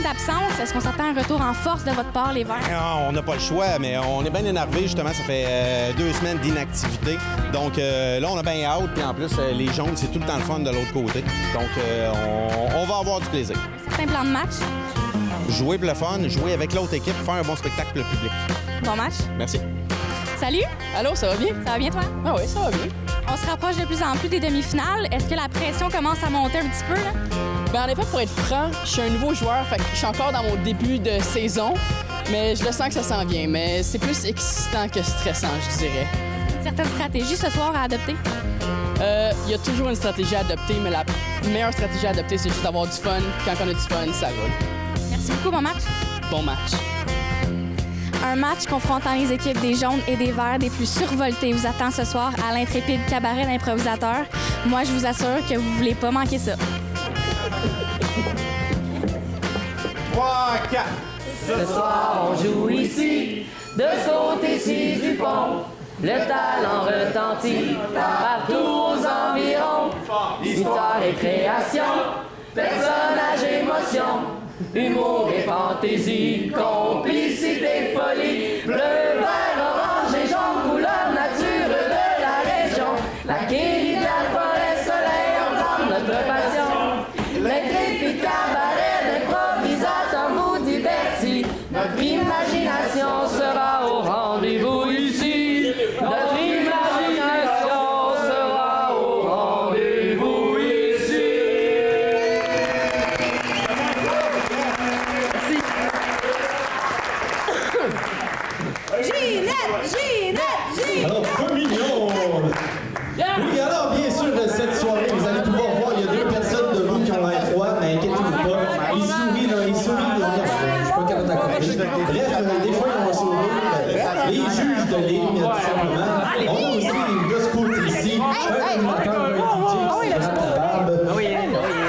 d'absence. Est-ce qu'on s'attend à un retour en force de votre part, les Verts? Non, on n'a pas le choix, mais on est bien énervé justement. Ça fait 2 semaines d'inactivité. Donc là, on a bien hâte. Puis en plus, les jaunes, c'est tout le temps le fun de l'autre côté. Donc on va avoir du plaisir. C'est un plan de match. Jouer pour le fun, jouer avec l'autre équipe, faire un bon spectacle pour le public. Bon match. Merci. Salut. Allô, ça va bien? Ça va bien, toi? Ah oui, ça va bien. On se rapproche de plus en plus des demi-finales. Est-ce que la pression commence à monter un petit peu, là? Ben, en effet, pour être franc, je suis un nouveau joueur, fait que je suis encore dans mon début de saison, mais je le sens que ça s'en vient. Mais c'est plus excitant que stressant, je dirais. Certaines stratégies ce soir à adopter? Il y a toujours une stratégie à adopter, mais la meilleure stratégie à adopter, c'est juste d'avoir du fun. Quand on a du fun, ça roule. Merci beaucoup, bon match. Bon match. Un match confrontant les équipes des jaunes et des verts des plus survoltés vous attend ce soir à l'intrépide cabaret d'improvisateurs. Moi, je vous assure que vous voulez pas manquer ça. 3, 4. Ce soir, on joue ici, de ce côté-ci du pont. Le talent retentit partout aux environs. Histoire et création, personnage, émotion, humour et fantaisie, complicité, folie. Bleu, vert, orange et jaune, couleur nature de la région. La guérite, la forêt, soleil, entendre notre passion. L'intrépide cabaret d'improvisateurs vous divertit. Notre imagination sera au rendez-vous ici. Notre imagination sera au rendez-vous ici. Ginette! Alors, pas mignon! Oui, alors, bien sûr, cette soirée, vous allez pouvoir voir, il y a 2 personnes devant qui ont l'air froid, mais inquiétez-vous pas. Ils sourient, là, ils sourient. Je suis pas capable d'accrocher. Bref, des fois, ils vont sourire. Les juges de ligne, tout simplement. On a aussi de ce côté-ci, un animateur, un DJ qui se gratte la barbe.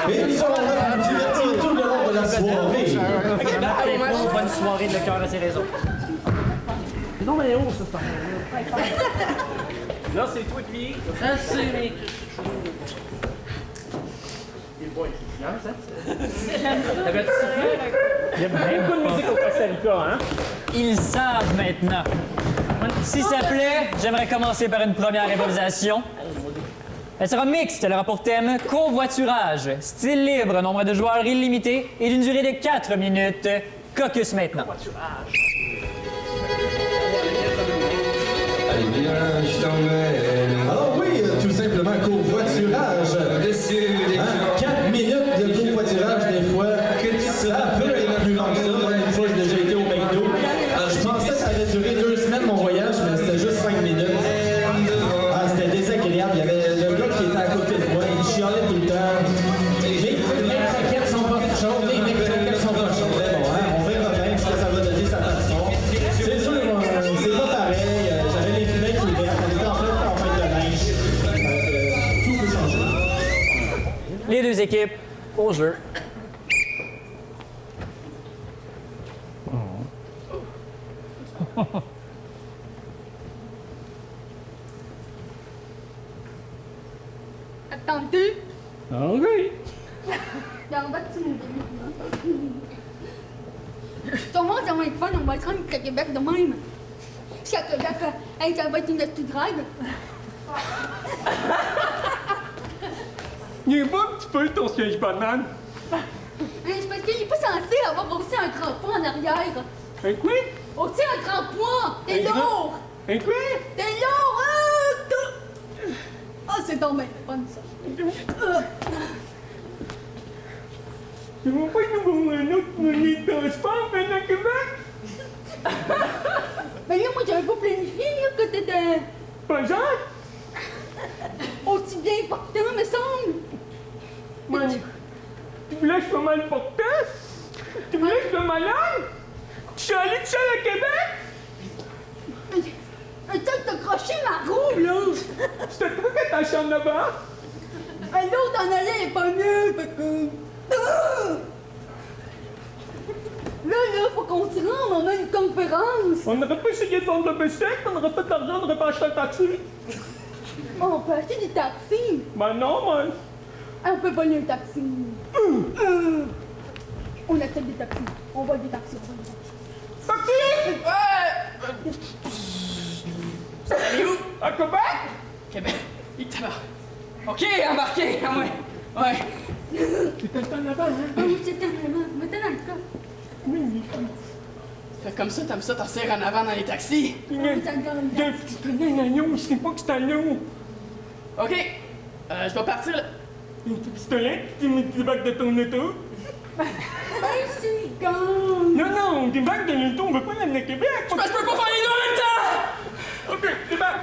Et ils sont là pour vous divertir tout le long de la soirée. Bonne soirée de le cœur à ses raisons. Non, mais oh, ça, c'est pas là, c'est toi qui... Ça, c'est mes... Il y a beaucoup de musique au Costa Rica, hein? Ils savent maintenant. Si ça plaît, j'aimerais commencer par une première improvisation. Elle sera mixte, elle aura pour thème covoiturage, style libre, nombre de joueurs illimité et d'une durée de 4 minutes. Caucus maintenant. Alors oui, tout simplement, covoiturage. 4 minutes de covoiturage, des fois, ça peut être plus long que ça. Moi, une fois, j'ai déjà été au McDo. Je pensais que ça allait durer 2 semaines, mon voyage, mais c'était juste 5 minutes. Ah, c'était désagréable. Il y avait le gars qui était à côté de moi, il chialait tout le temps. Les croquettes sont pas chaudes, les croquettes sont pas chaudes. Mais bon, hein, on verra bien ce que ça va donner, sa façon. C'est sûr, c'est pas pareil. J'avais les fenêtres ouvertes, on était en fait de neige. Tout peut changer. Les 2 équipes, au jeu. Attends-tu? Ah oui! Dans votre tout le monde, ça va être fun, on va être à Québec de même. Si à Québec, hey, ça va être une petite drague. Il est pas un petit peu ton siège banane? C'est parce qu'il est pas censé avoir aussi un crampon en arrière. Un quoi? Aussi un crampon! T'es lourd! Un quoi? T'es lourd! Ah, c'est donc bien fun, ça. Tu vas pas nous voir un autre moyen de transport maintenant à Québec? Mais là, moi, j'avais pas planifié, là, que t'étais Pas genre? aussi bien portant, me semble. Ouais. Tu me laisses pas mal portant? Tu me laisses de malade? Tu suis allé tout seul à Québec? T'as croché ma roue, là! C'était toi qui ta chambre là-bas? L'autre en allait est pas mieux, fait que... Là, faut qu'on se rende, on a une conférence! On n'aurait pas essayé de vendre le bestiaire, on aurait pas d'argent, on aurait pas acheté un taxi. On peut acheter des taxis! Ben non, man. On peut voler un taxi! On appelle des taxis. On vole des taxis. Taxi! Allez où? À Québec? Québec. Il tabarre. OK, embarqué, à moi. Ouais. C'était le temps là-bas, hein? Ah oui, c'était vraiment. Mettez dans le cas. Fais comme ça, t'aimes ça, t'en serres en avant dans les taxis. Tu connais l'agneau, je sais pas que c'est un agneau. OK. Je dois partir là. Un petit pistolet, tu mets des bacs de ton auto. Hey, c'est une gang! Non, non, des bacs de l'auto, on veut pas l'amener à Québec. Je peux pas faire les deux en même temps! Ok, des bacs.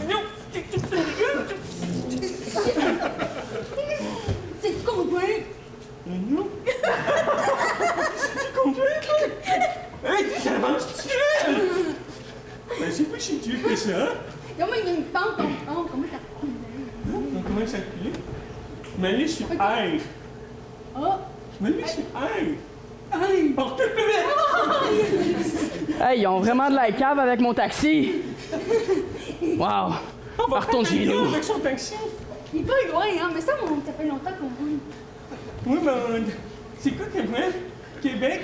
Agneau, C'est conduit! Agneau? Tu conduis, toi? Hey, ça avance, tu crées! Ben, c'est pas si tu fais ça. Comment il y a une pente, comment ça coule? On commence à culer. Je m'allais sur R. Ah! Je m'allais sur R. Hey! Porte le plus vite! Hey, ils ont vraiment de la cave avec mon taxi. Wow. On va retourne chez nous. avec son taxi. Il est pas loin, hein, mais ça fait longtemps qu'on roule. Oui, ben, c'est quoi Québec? Québec?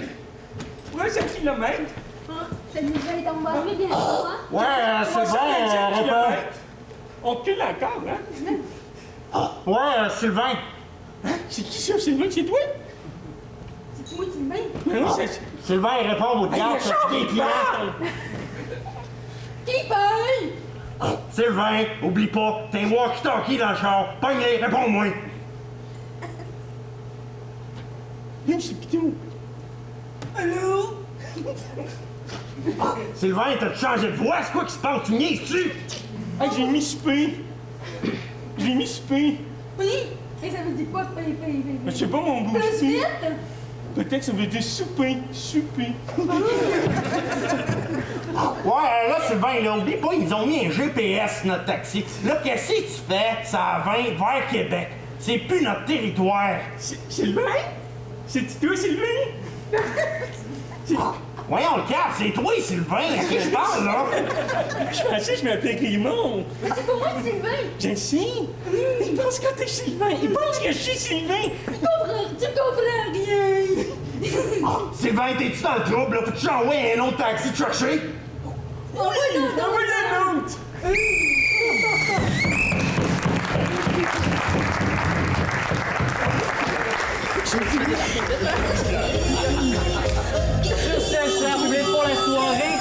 300 kilomètres. Ah, ça nous va, on va arriver bientôt, hein? Ouais, c'est 325 bon, kilomètres. On cule encore, hein? Ouais, Sylvain. C'est qui ça, Sylvain? C'est toi? C'est toi qui le mets? Ben non, c'est... Sylvain, il répond au diable, le ça char, des il clients. parle! Qui paye? Sylvain, oublie pas, t'es un walkie-talkie dans le char. Pogne-les, réponds-moi. Même c'est Pitou. Allô? Sylvain, t'as changé de voix, c'est quoi qui se passe? Tu niaises-tu? Hey, j'ai mis souper. J'ai mis souper. Oui? Et ça veut dire quoi, paye? Mais c'est pas mon beau Plus souper. vite? Peut-être ça veut dire souper. Souper. Ouais, là, Sylvain, là, oublie pas, ils ont mis un GPS sur notre taxi. Là, qu'est-ce que tu fais? Ça va vers Québec. C'est plus notre territoire. Sylvain? C'est toi, Sylvain? Voyons, le cap, c'est toi, Sylvain, à qui je parle, là? Je pensais que je m'appelais Raymond. Mais c'est pour moi, Sylvain! Je le sais. Il pense que t'es Sylvain. Il pense que je suis Sylvain. Tu comprends rien! Sylvain, t'es-tu dans le trouble, là? Faut-tu envoyer un autre taxi te chercher? Envoyez un autre. Sur ce, cher public, pour la soirée,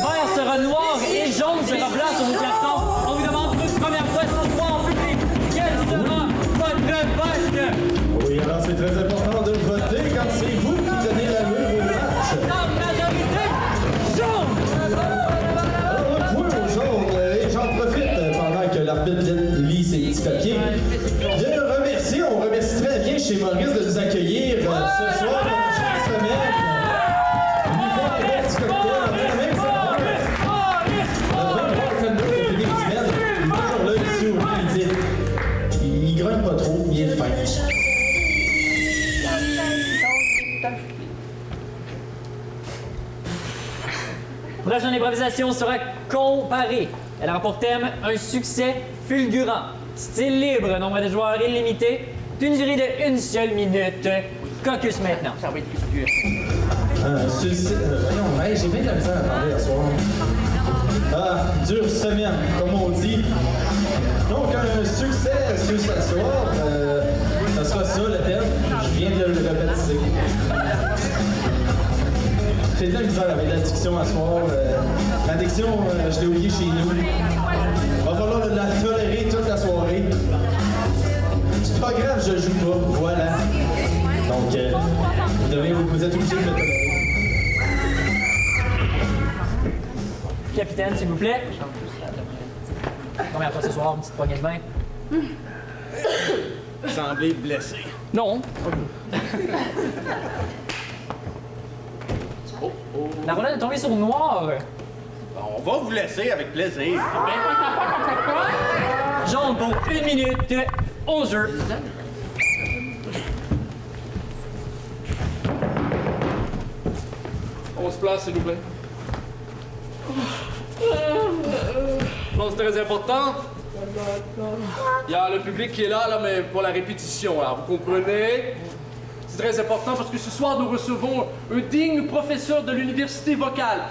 vert sera noir et jaune sera blanc sur vos cartons. On vous demande pour une première fois ce soir en public quel sera votre vote. Oui, alors c'est très important de voter quand c'est vous qui donnez l'allure au match. En majorité, jaune! Alors, le point au jaune, et j'en profite pendant que l'arbitre lit ses petits papiers, de remercier, on remercie très bien chez Maurice de nous accueillir ce soir dans chaque semaine. Nous faire un petit cocktail avec même sa il est toujours là ici au midi. Il grogne pas trop, il est fin. Prochaine improvisation sera comparée. Elle aura pour thème un succès fulgurant. Style libre, nombre de joueurs illimité, d'une durée de 1 seule minute. Caucus maintenant. Ça va être figuré. Voyons, hey, j'ai bien de la misère à parler ce soir. Ah, dure semaine, comme on dit. Donc, un succès ce soir, ça sera ça le thème. Je viens de le rebaptiser. J'ai de la misère avec l'addiction à soir. L'addiction, je l'ai oublié chez nous. Va falloir la tolérer toute la soirée. C'est pas grave, je joue pas. Voilà. Donc, vous êtes obligés de le tolérer. Capitaine, s'il vous plaît. Combien de fois ce soir, une petite poignée de vin? Semblez blessé. Non. La roulette est tombée sur noir. On va vous laisser avec plaisir. Jaune pour 1 minute, 11 heures. On se place, s'il vous plaît. Non, c'est très important. Il y a le public qui est là, mais pour la répétition, là. Vous comprenez? C'est très important parce que ce soir, nous recevons un digne professeur de l'université vocale.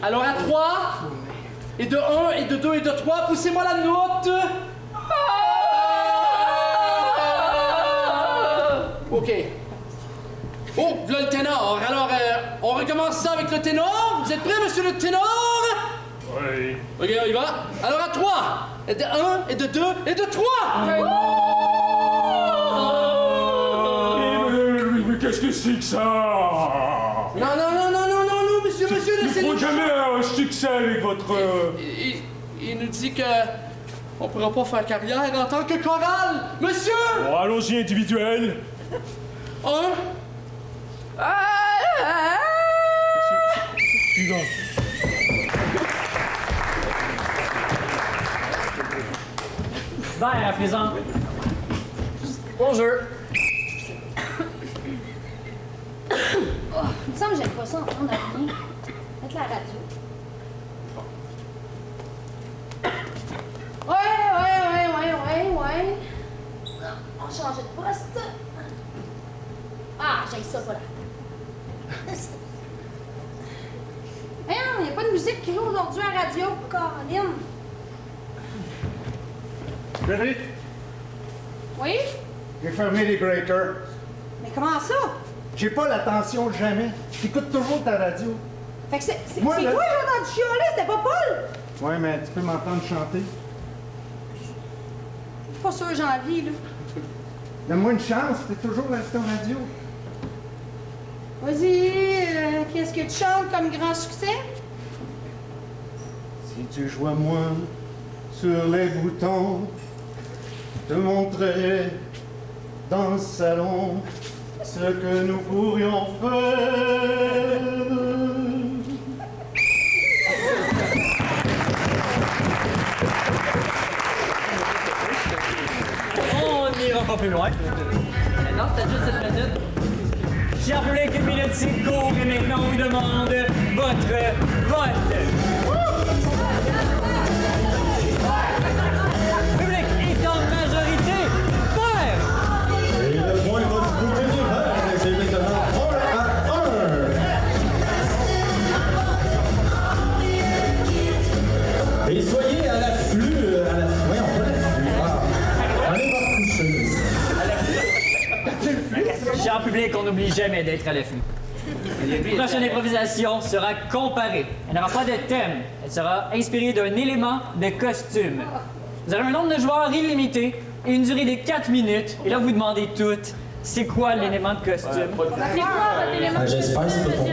Alors, à 3, et de 1, et de 2, et de 3, poussez-moi la note. OK. Oh, voilà le ténor. Alors, on recommence ça avec le ténor. Vous êtes prêts, monsieur le ténor? Oui. OK, on y va. Alors, à 3, et de 1, et de 2, et de 3. Mais qu'est-ce que c'est que ça? Non, monsieur, laissez-nous. Il ne faut jamais un succès avec votre... Il nous dit que on pourra pas faire carrière en tant que chorale. Monsieur! Bon, allons-y, individuel. 1. Suivant. Vert à présent. Bonjour. Oh, il me semble que j'aime pas ça entendre rien. Faites la radio. Ouais. On change de poste. Ah, j'ai ça, pas là. Hey, il n'y a pas de musique qui joue aujourd'hui à la radio, Caroline. Frédéric, Oui? j'ai fermé les breakers. Mais comment ça? J'ai pas l'attention de jamais. J'écoute toujours ta radio. Fait que c'est Moi, toi qui là- as entendu chialer, c'était pas Paul? Ouais, mais tu peux m'entendre chanter. Je suis pas sûre que j'ai envie, là. Donne-moi une chance, t'es toujours resté en radio. Vas-y, qu'est-ce que tu chantes comme grand succès? Si tu jouais moins sur les boutons, te montrer dans le salon ce que nous pourrions faire. On n'ira pas plus loin. Non, t'as juste cette minute. Chers publics, une minute c'est court et maintenant on vous demande votre vote. Public est en majorité vert. Et le point va du côté des verts. C'est maintenant 1 à 1. Et soyez à l'afflux, voyons, pas l'afflux. Allez voir coucher. Chers public, on n'oublie jamais d'être à l'affût. La prochaine improvisation sera comparée. Elle n'aura pas de thème. Elle sera inspirée d'un élément de costume. Vous aurez un nombre de joueurs illimité et une durée de 4 minutes. Et là, vous demandez toutes, c'est quoi l'élément de costume? J'espère que c'est pas ton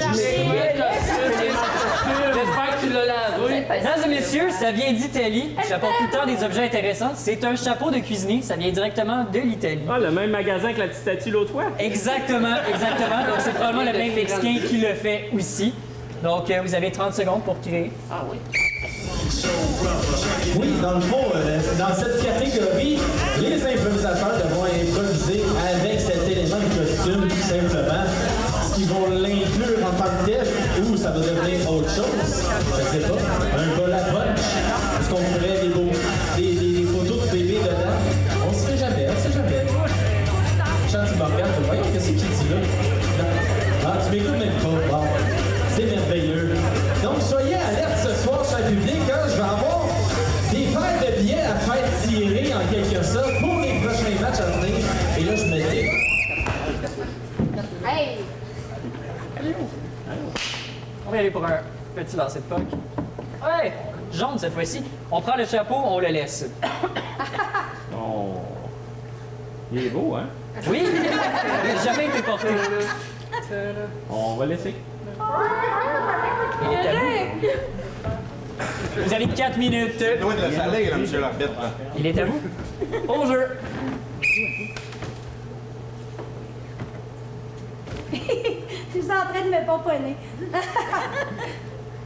J'espère que tu l'as lavé. Mesdames et messieurs, ça vient d'Italie. J'apporte tout le temps des objets intéressants. C'est un chapeau de cuisinier. Ça vient directement de l'Italie. Ah, le même magasin que la petite statue l'autre fois? Exactement. Donc, c'est probablement le même Mexicain qui le fait aussi. Donc, vous avez 30 secondes pour créer. Ah oui. Oui, dans le fond, dans cette catégorie, les improvisateurs devront improviser avec cet élément de costume, tout simplement. Est-ce qu'ils vont l'inclure en tant que tel ou ça va devenir autre chose? Je sais pas. Un bol à punch? Est-ce qu'on ferait des photos de bébés dedans? On sait jamais. Chanty Morgan, voyons qu'est-ce qu'il dit là? Ah, tu m'écoutes même pas. Bon, c'est merveilleux. Donc, soyez alerte ce soir, cher public, hein, je vais avoir des paires de billets à faire tirer en quelque sorte pour les prochains matchs à venir. Et là, je me dis... Hey! On va y aller pour un petit lancer de puck. Ouais, jaune cette fois-ci. On prend le chapeau, on le laisse. Oh. Il est beau, hein? Oui, il n'a jamais été porté. On va laisser. Il est à vous. Vous avez 4 minutes. Loin de la salée, là, monsieur l'arbitre. là. Il est à vous. Au jeu. Tu es en train de me pomponner.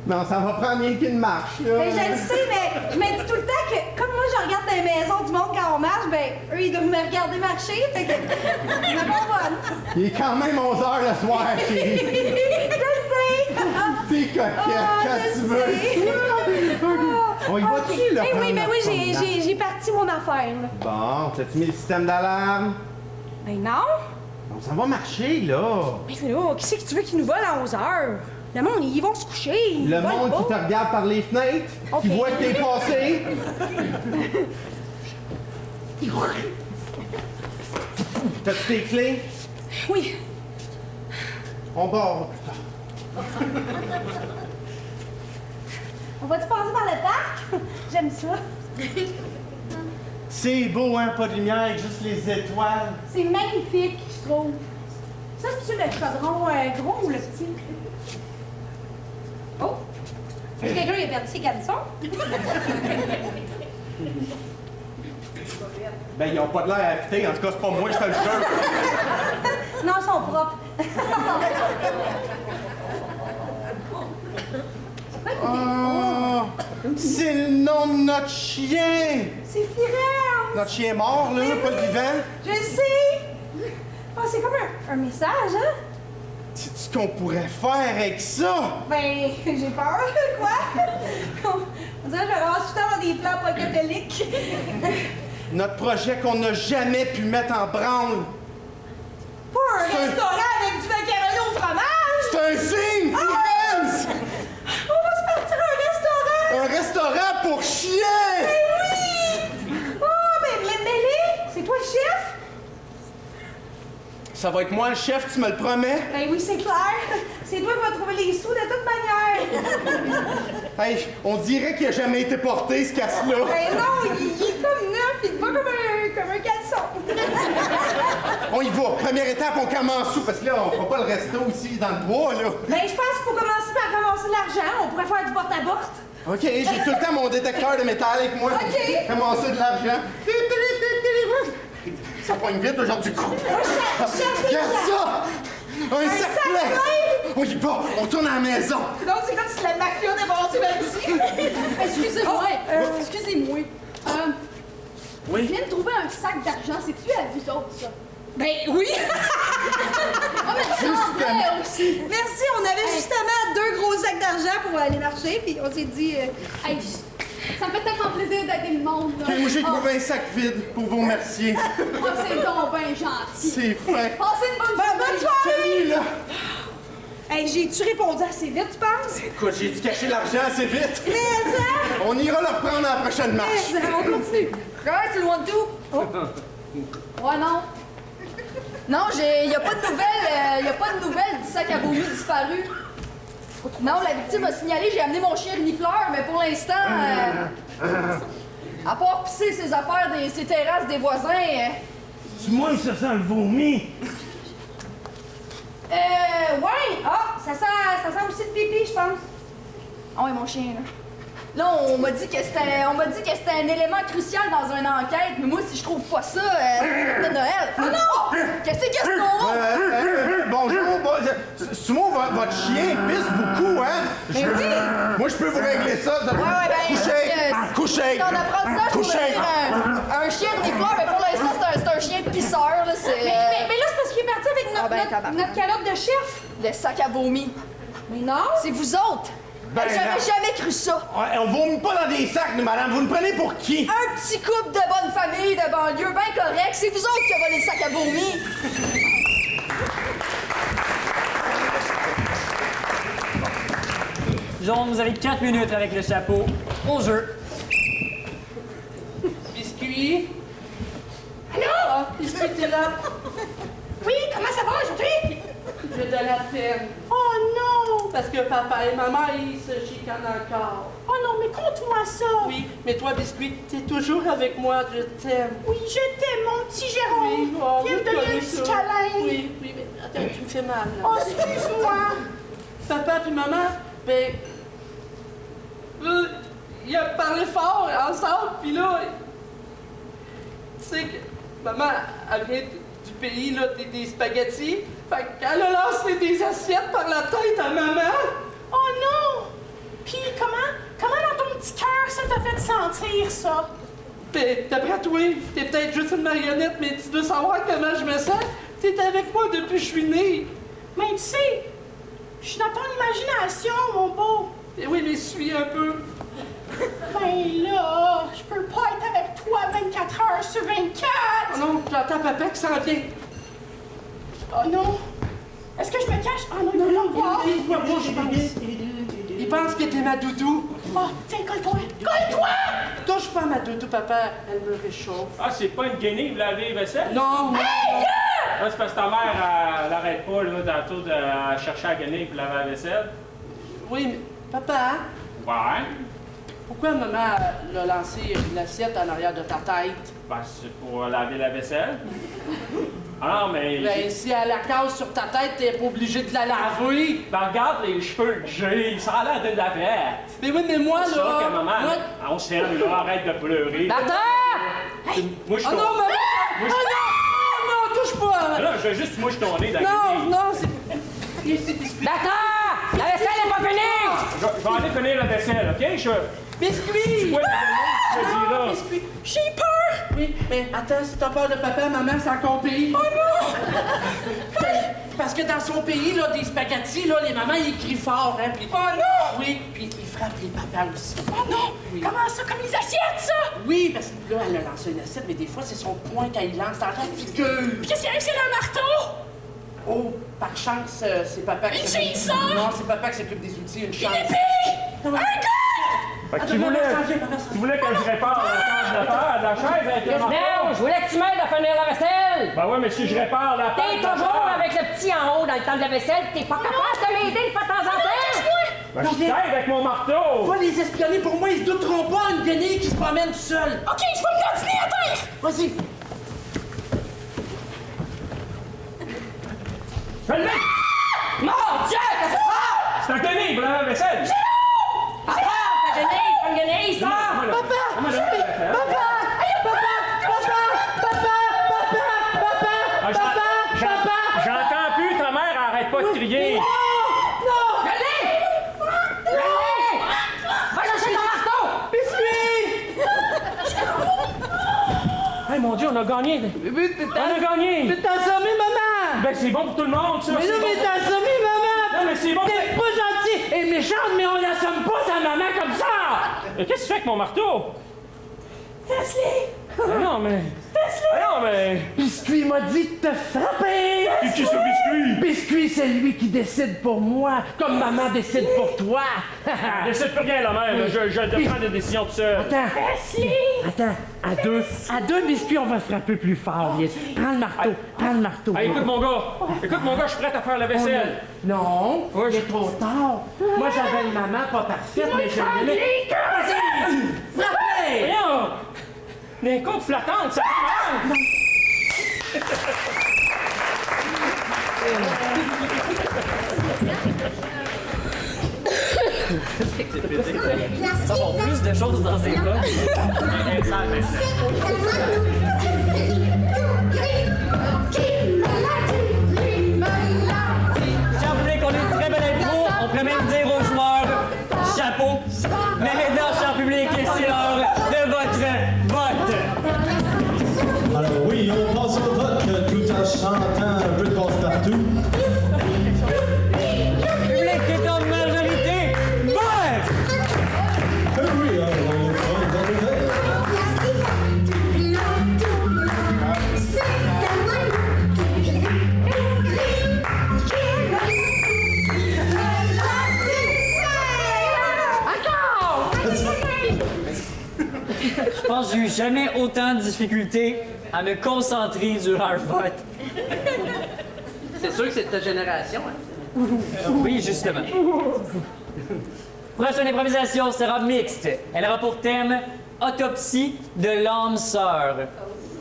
Non, ça va prendre rien qu'une marche, là. Ben, je le sais, mais je me dis tout le temps que, comme moi, je regarde dans les maisons du monde quand on marche, ben, eux, ils doivent me regarder marcher, fait que je me pomponne. Il est quand même 11h le soir, chérie. Je le sais! T'es coquette, quand tu veux. On y va-tu, là? Eh oui, ben oui, j'ai parti mon affaire, là. Bon, t'as-tu mis le système d'alarme? Ben non! Ça va marcher, là. Mais là, qui c'est que tu veux qui nous vole à 11 heures? Le monde, ils vont se coucher. Le monde qui te regarde par les fenêtres, qui voit que t'es passé. T'as-tu tes clés? Oui. On part. On va-tu passer par le parc? J'aime ça. C'est beau, hein? Pas de lumière, juste les étoiles. C'est magnifique, je trouve. Ça, c'est-tu le chaudron gros ou le petit? Oh! Est-ce que quelqu'un a perdu ses caleçons? Ben, ils ont pas de l'air affûtés. En tout cas, c'est pas moi, je te le jure. Non, ils sont propres. Oh, c'est le nom de notre chien! C'est Firenze! Notre chien mort, là, pas le vivant. Je le sais! Oh, c'est comme un message, hein? Sais-tu ce qu'on pourrait faire avec ça? Ben, j'ai peur, quoi? On dirait que je ramasse tout le temps dans des plans pas catholiques. Notre projet qu'on n'a jamais pu mettre en branle. Pas un restaurant avec du macaroni au fromage! C'est un signe, Firenze! On va se partir un restaurant! Un restaurant pour chiens! Ben oui! Oh, mais Mélie, c'est toi le chef? Ça va être moi le chef, tu me le promets? Ben oui, c'est clair. C'est toi qui vas trouver les sous de toute manière. Hey, on dirait qu'il a jamais été porté, ce casse-là. Ben non, il est comme neuf, il est pas comme un caleçon. On y va. Première étape, on commence où? Parce que là, on fera pas le resto ici dans le bois, là. Ben, je pense qu'il faut commencer par ramasser l'argent. On pourrait faire du porte-à-porte. OK, j'ai tout le temps mon détecteur de métal avec moi. OK. Ramasser de l'argent. Ça pogne vite aujourd'hui. Regarde ça! Un sac plein! On y va, on tourne à la maison. Non, c'est comme si la mafia débordait là-dessus. Excusez-moi, excusez-moi. Oui? Je viens de trouver un sac d'argent. C'est-tu à vous autres, ça? Ben oui! Ah, mais ça en fait aussi. Merci, on avait justement 2 gros sacs d'argent pour aller marcher, puis on s'est dit... Hey, ça me fait tellement plaisir d'aider le monde, là. Moi, j'ai trouvé un sac vide pour vous remercier. Oh, c'est donc bien gentil. C'est fait. Passez une bonne journée. Bonne soirée! Salut, là! Hey, j'ai-tu répondu assez vite, tu penses? Écoute, j'ai dû cacher l'argent assez vite. Mais ça! On ira le reprendre à la prochaine marche. Mais ça, on continue. Ouais, c'est loin de tout. Oh. Ouais, non. Non, y a pas de nouvelles du sac à vomi disparu. Non, la victime a signalé, j'ai amené mon chien renifleur, mais pour l'instant, à part pisser ses affaires, ses terrasses des voisins... Dis-moi que ça sent le vomi. Ouais. Ah, ça sent aussi de pipi, je pense. Ah ouais, mon chien, là. Là, on m'a dit que c'était un élément crucial dans une enquête, mais moi, si je trouve pas ça, c'est Noël. Ah non! Qu'est-ce que c'est qu'on a? Bonjour, Sumo, votre chien pisse beaucoup, hein? Moi, je peux vous régler ça. Couchez! Ton apprentissage pour devenir un chien de renifleur, mais pour l'instant, c'est un chien pisseur, là. Mais là, c'est parce qu'il est parti avec notre calotte de chef. Le sac à vomi. Mais non! C'est vous autres! J'aurais jamais cru ça! Ouais, on vomit pas dans des sacs, nous, madame. Vous nous prenez pour qui? Un petit couple de bonne famille de banlieue, bien correct. C'est vous autres qui avez volé le sac à vomi. Jaune, vous avez 4 minutes avec le chapeau. Au jeu. Biscuit? Allô? Ah, Biscuit, t'es là? Oui, comment ça va aujourd'hui? J'ai de la peine. Oh non! Parce que papa et maman, ils se chicanent encore. Oh non, mais conte-moi ça! Oui, mais toi, Biscuit, t'es toujours avec moi, je t'aime. Oui, je t'aime, mon petit Jérôme! Oui, oh, Viens me oui, donner un oui, petit ça. câlin! Oui, mais attends, tu me fais mal, là. Oh, excuse-moi! Papa puis maman, ben... ils ont parlé fort ensemble, puis là... Tu sais que maman, elle vient du pays, là, des spaghettis. Fait qu'elle a lancé des assiettes par la tête à maman. Oh non! Puis comment dans ton petit cœur ça t'a fait sentir, ça? Ben, d'après toi, t'es peut-être juste une marionnette, mais tu veux savoir comment je me sens? T'es avec moi depuis que je suis née. Mais tu sais, je suis dans ton imagination, mon beau. Eh oui, mais suis un peu. Ben là, je peux pas être avec toi 24 heures sur 24! Oh non, j'entends papa qui s'en vient. Oh non! Est-ce que je me cache? Oh non, il va voir! Il pense que t'es ma doudou. Oh, tiens, colle-toi! Colle-toi! Touche pas ma doudou, papa, elle me réchauffe. Ah, c'est pas une guenille, vous lavez les vaisselles? Non! Hey, ah, c'est parce que ta mère, elle arrête pas, là, dans le tour de chercher la guenille pour laver la vaisselle. Oui, mais papa, Ouais. pourquoi maman a lancé une assiette en arrière de ta tête? Ben, c'est pour laver la vaisselle. Ah non, mais... Ben, si elle la casse sur ta tête, t'es pas obligé de la laver. Ben, regarde les cheveux que j'ai, ça a l'air de la bête. Mais oui, mais moi, là... C'est ça que maman, moi... on s'aime, là, arrête de pleurer. Docteur! Moi, je Oh non, maman! Oh non! Non, touche pas! Là, je veux juste mouche ton nez dans la Non, guenille. non, c'est... Docteur! La vaisselle n'est pas finie! Je vais aller finir la vaisselle, OK? Biscuit! Ouais, là. Biscuit! J'ai peur! Oui, mais attends, si t'as peur de papa, maman, c'est encore pire. Oh non! Parce que dans son pays, là, des spaghettis, là, les mamans, ils crient fort, hein, puis... Oh non! Oui, puis ils frappent les papas aussi. Oh non! Oui. Comment ça? Comme les assiettes, ça? Oui, parce que là, elle a lancé une assiette, mais des fois, c'est son poing qu'elle lance dans la figure. Puis qu'est-ce qu'il y a c'est le marteau? Oh, par chance, c'est papa qui s'occupe... ça? Non, c'est papa qui s'occupe des outils, une chance. Une épée! Un gars! Fait que tu voulais que je répare de la chaise avec le Non, marteau? je voulais que tu m'aides à finir la vaisselle! Ben ouais, mais si je répare la T'es toujours avec le petit en haut dans le temps de la vaisselle, t'es pas capable de m'aider une fois de temps en temps! Ben, je t'aide avec mon marteau! Va les espionner pour moi, ils se douteront pas une guenille qui se promène tout seul. OK, je vais me continuer à terre! Vas-y. Je l'ai! Mon Dieu, qu'est-ce que c'est ça? C'est un guenille pour laver la vaisselle! Attends, ta guenille, c'est pas une guenille, ça! J'entends plus, ta mère arrête pas de crier! Je l'ai! Va chercher ton marteau! Hey, mon Dieu, on a gagné! On a gagné! Mais t'as assommé, maman! Ben, c'est bon pour tout le monde, ça! Mais non, mais t'as assommé, maman! Non, mais c'est bon! T'es pas gentil et méchante, mais on l'assomme pas sa maman comme ça! Mais qu'est-ce que tu fais avec mon marteau? Fais-le! Ah non, mais... Ah non, mais... Biscuit m'a dit de te frapper! C'est qui ce Biscuit? Biscuit, c'est lui qui décide pour moi, comme maman décide pour toi! Je sais plus rien, la mère. Je prends des décisions tout seul. Attends, à deux biscuits, on va frapper plus fort, viens. Prends le marteau, Hey, écoute, mon gars, je suis prêt à faire la vaisselle. Non, il est trop tard. Moi, j'avais une maman pas parfaite, mais je l'aimais. Vas-y! Frappez! Voyons! Des côtes flattantes, ça marche! Ça va plus de choses dans ces cas. Si vous voulez qu'on ait une très belle intro, on pourrait même dire aux joueurs chapeau. Mais maintenant, cher public, c'est l'heure de votre vote. Alors oui, on passe au vote tout en chantant un peu de passe-partout. Public est en majorité, vote! Oui, alors on va dans le vote. Je pense que j'ai eu jamais autant de difficultés à me concentrer durant un vote. C'est sûr que c'est de ta génération, hein? Oui, justement. Prochaine improvisation sera mixte. Elle aura pour thème Autopsie de l'âme sœur.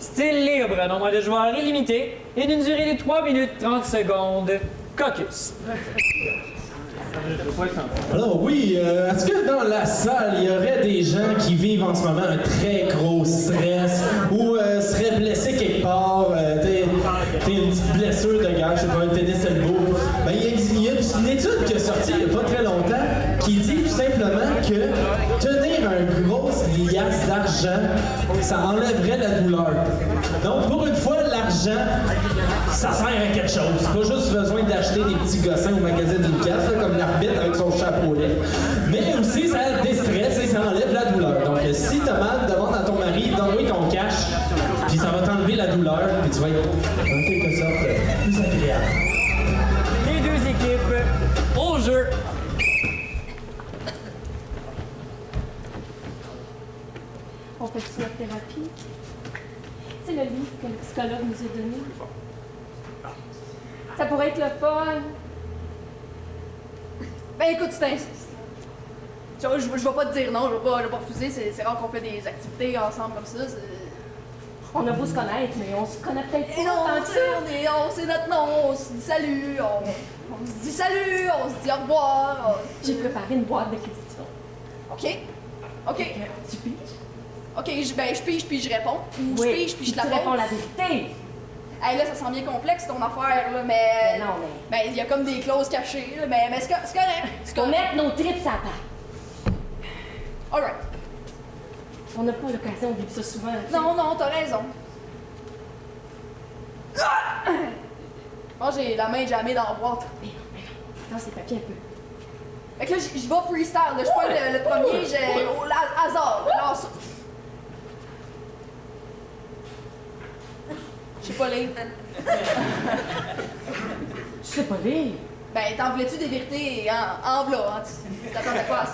Style libre, nombre de joueurs illimité et d'une durée de 3 minutes 30 secondes. Caucus. Alors oui, est-ce que dans la salle, il y aurait des gens qui vivent en ce moment un très gros stress ou seraient blessés quelque part, t'es une petite blessure de guerre, je sais pas, un tennis elbow. Ben, il y a une étude qui est sortie il n'y a pas très longtemps qui dit tout simplement que tenir un gros liasse d'argent, ça enlèverait la douleur. Donc pour une fois, l'argent, ça sert à quelque chose. C'est pas juste besoin d'acheter des petits gossins au magasin d'une pièce, là, comme l'arbitre avec son chapeaulet. Mais aussi, ça déstresse et ça enlève la douleur. Donc, si t'as mal, demande à ton mari, donne-lui ton cash, puis ça va t'enlever la douleur, puis tu vas être, en quelque sorte, plus agréable. qu'on fait notre thérapie. C'est le livre que le psychologue nous a donné. Ça pourrait être le fun. Ben écoute, tu t'insistes. Je vais pas te dire non, je vais pas refuser. C'est rare qu'on fait des activités ensemble comme ça. On a beau se connaître, mais on se connaît peut-être pas. Et non, tant que ça. c'est notre nom, on se dit salut, on se dit salut, on se dit au revoir. J'ai préparé une boîte de questions. OK. Tu piges? OK, je pige puis je réponds. Ou Oui, je pige puis je te la tu pose. réponds la vérité. Hey, là, ça sent bien complexe ton affaire, là, mais. Non, mais. Ben, il y a comme des clauses cachées, là, mais c'est correct. Faut mettre nos tripes à part. Alright. On n'a pas l'occasion de vivre ça souvent. Non, t'as raison. Moi, j'ai la main jamais dans la boîte. Mais non. Attends, c'est papier un peu. Fait que là, je vais freestyle. Là, je prends le premier, j'ai au hasard. Alors, ça. Je sais pas lire. Tu sais pas lire? Ben, t'en voulais-tu des vérités en v'là, hein? Tu t'attendais pas à ça.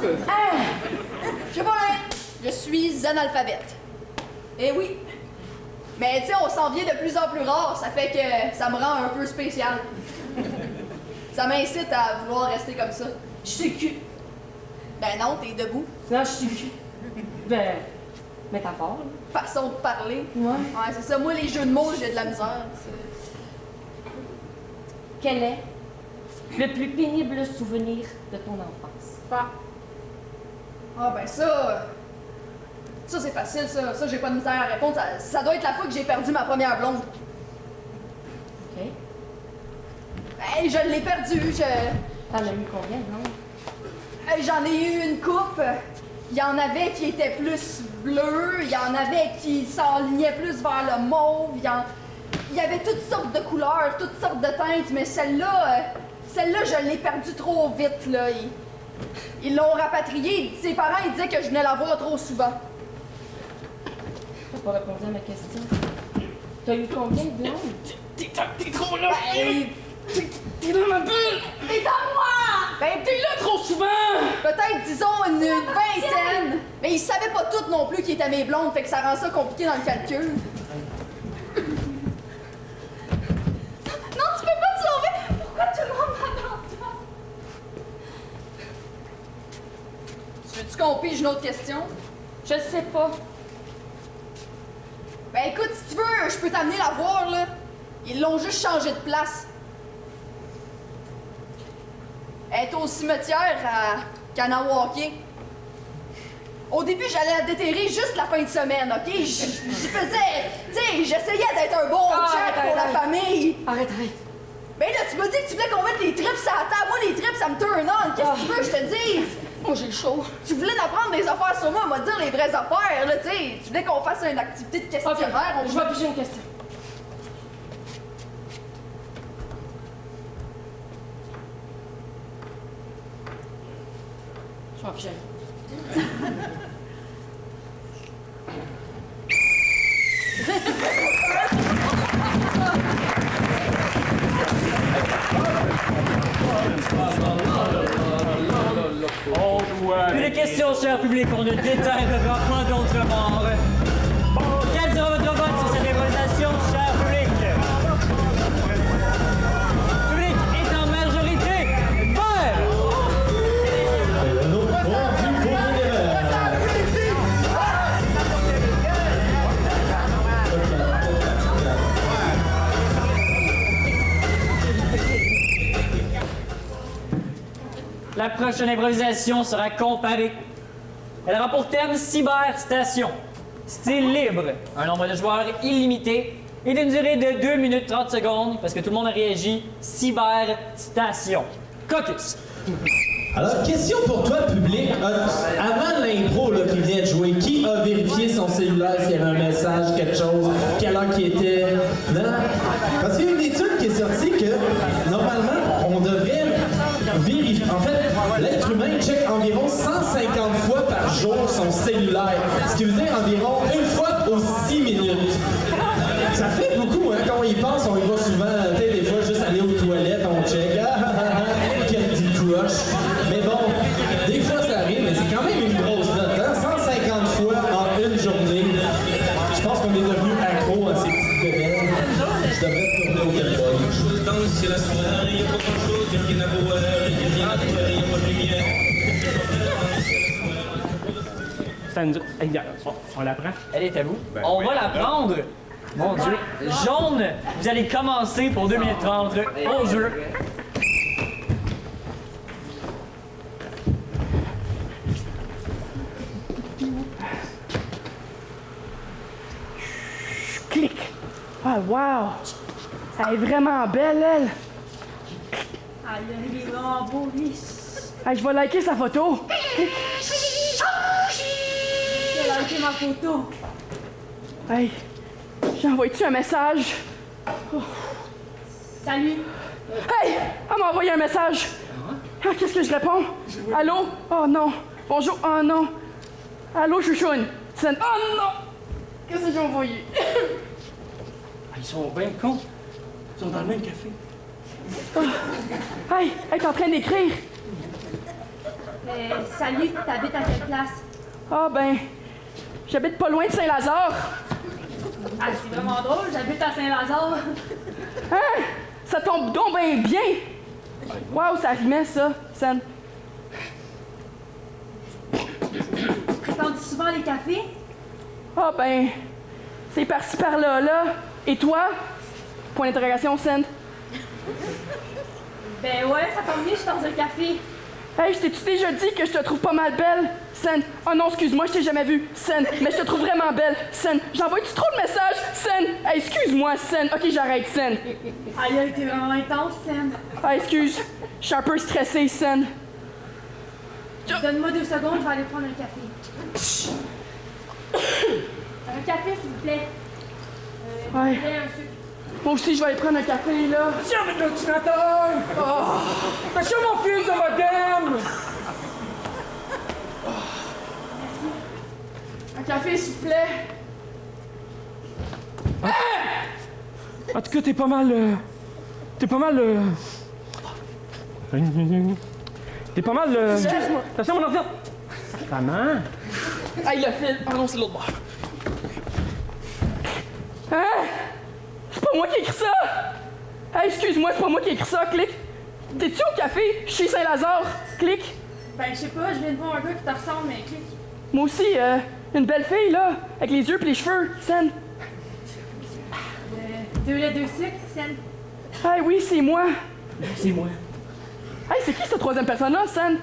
Je sais pas lire. Je suis analphabète. Eh oui. Mais tu sais, on s'en vient de plus en plus rare. Ça fait que ça me rend un peu spécial. Ça m'incite à vouloir rester comme ça. Je suis cul. Ben non, t'es debout. Non, je suis cul. Ben, métaphore. Façon de parler. Ouais. Ouais, c'est ça. Moi, les jeux de mots, j'ai de la misère. Quel est le plus pénible souvenir de ton enfance? Ah ben ça c'est facile, ça j'ai pas de misère à répondre. Ça doit être la fois que j'ai perdu ma première blonde. OK. Ben, je l'ai perdue, T'en as eu combien, non? J'en ai eu une coupe. Il y en avait qui étaient plus bleus, il y en avait qui s'enlignaient plus vers le mauve, il y avait toutes sortes de couleurs, toutes sortes de teintes, mais celle-là, je l'ai perdue trop vite, là. Ils l'ont rapatriée. Ses parents, ils disaient que je venais la voir trop souvent. T'as pas répondu à ma question. T'as eu combien de blondes? T'es trop là! Ben, T'es dans ma bulle! t'es à moi! Ben, t'es là trop souvent! Peut-être, disons, une vingtaine. Mais ils savaient pas toutes non plus qui étaient mes blondes, fait que ça rend ça compliqué dans le calcul. Non, tu peux pas te sauver! Pourquoi tout le monde m'attend? Tu veux-tu qu'on pige une autre question? Je sais pas. Ben écoute, si tu veux, je peux t'amener la voir, là. Ils l'ont juste changé de place. Elle est au cimetière à Kanawake. Au début, j'allais la déterrer juste la fin de semaine, OK? Je faisais... Tu sais, j'essayais d'être un bon Jack pour la famille. Arrête. Ben là, tu m'as dit que tu voulais qu'on mette les trips à la table. Moi, les trips, ça me turn on. Qu'est-ce que tu veux que je te dise? Moi, j'ai le chaud. Tu voulais apprendre des affaires sur moi, me dire les vraies affaires, là, tu sais. Tu voulais qu'on fasse une activité de questionnaire. Je vais piger une question. Je vais piger. Plus de questions, cher public, on ne déterrera point d'autres morts. Quel sera votre vote sur cette improvisation, cher public? Le public est en majorité vert! La prochaine improvisation sera comparée. Elle aura pour thème Cyberstation. Style libre, un nombre de joueurs illimité et d'une durée de 2 minutes 30 secondes parce que tout le monde a réagi. Cyberstation. Caucus. Alors, question pour toi, public. Avant l'impro là, qui vient de jouer, qui a vérifié son cellulaire s'il y avait un message, quelque chose, quelle heure qui était? Non? Parce qu'il y a une étude qui est sortie que, normalement, on devrait vérifier. En fait, l'être humain check environ 150 fois par jour son cellulaire, ce qui veut dire environ une fois aux 6 minutes. Ça fait beaucoup, hein? Quand on y pense, on y va souvent, tu sais, des fois, juste aller aux toilettes, on check. Quel petit crush. Mais bon, des fois ça arrive, mais c'est quand même une grosse note, hein? 150 fois en une journée. à nous. Hey, on la prend? Elle est à vous. On va la prendre. Mon Dieu. Jaune, vous allez commencer pour 2 minutes 30 au jeu. Clic! Ah, wow! Elle est vraiment belle, elle! Aïe, il est vraiment beau, lui. Hey, je vais liker sa photo! J'ai liké ma photo. Hey! J'envoie-tu un message? Oh. Salut! Hey! Elle m'a envoyé un message! Ah, qu'est-ce que je réponds? Allô? Oh non! Bonjour! Oh non! Allô, chouchoune? Oh non! Qu'est-ce que j'ai envoyé? Ils sont bien cons. Ils sont dans le même café. Oh. Hey! Elle est en train d'écrire! Salut, t'habites à quelle place? Ah ben... J'habite pas loin de Saint-Lazare! Ah, c'est vraiment drôle, j'habite à Saint-Lazare. Hein? Ça tombe donc ben bien! Wow, ça rimait, ça, Sen. Fréquentes-tu souvent les cafés? Ah ben... C'est par-ci par-là, là. Et toi? Point d'interrogation, Sen. Ben ouais, ça tombe bien, je suis dans un café. Hey, je t'ai-tu déjà dit que je te trouve pas mal belle? Sen. Oh non, excuse-moi, je t'ai jamais vue. Sen. Mais je te trouve vraiment belle. Sen. J'envoie-tu trop de messages? Sen. Hey, excuse-moi, Sen. Ok, j'arrête, Sen. Aïe, t'es vraiment intense, Sen. Ah, excuse. Je suis un peu stressée, Sen. Donne-moi 2 secondes, je vais aller prendre un café. Un café, s'il vous plaît. Ouais. Un sucre. Moi aussi, je vais aller prendre un café, là. Tiens, avec l'ordinateur! Oh! T'as sur mon fil de modem! Un café, s'il vous plaît. En tout cas, t'es pas mal... T'es pas mal... T'es pas mal... Excuse-moi. Attention, mon ordinateur! Comment? Hey, le fil. Ah non, c'est l'autre bord. Hein? C'est pas moi qui ai écrit ça! Hey, excuse-moi, c'est pas moi qui ai écrit ça, clic! T'es-tu au café? Chez Saint-Lazare, clic! Ben, je sais pas, je viens de voir un gars qui te ressemble, mais clique. Moi aussi, une belle fille, là, avec les yeux pis les cheveux, Sen. 2 laits, 2 sucres, Sen. Hey, oui, c'est moi! C'est moi. Hey, c'est qui cette troisième personne-là, Sen?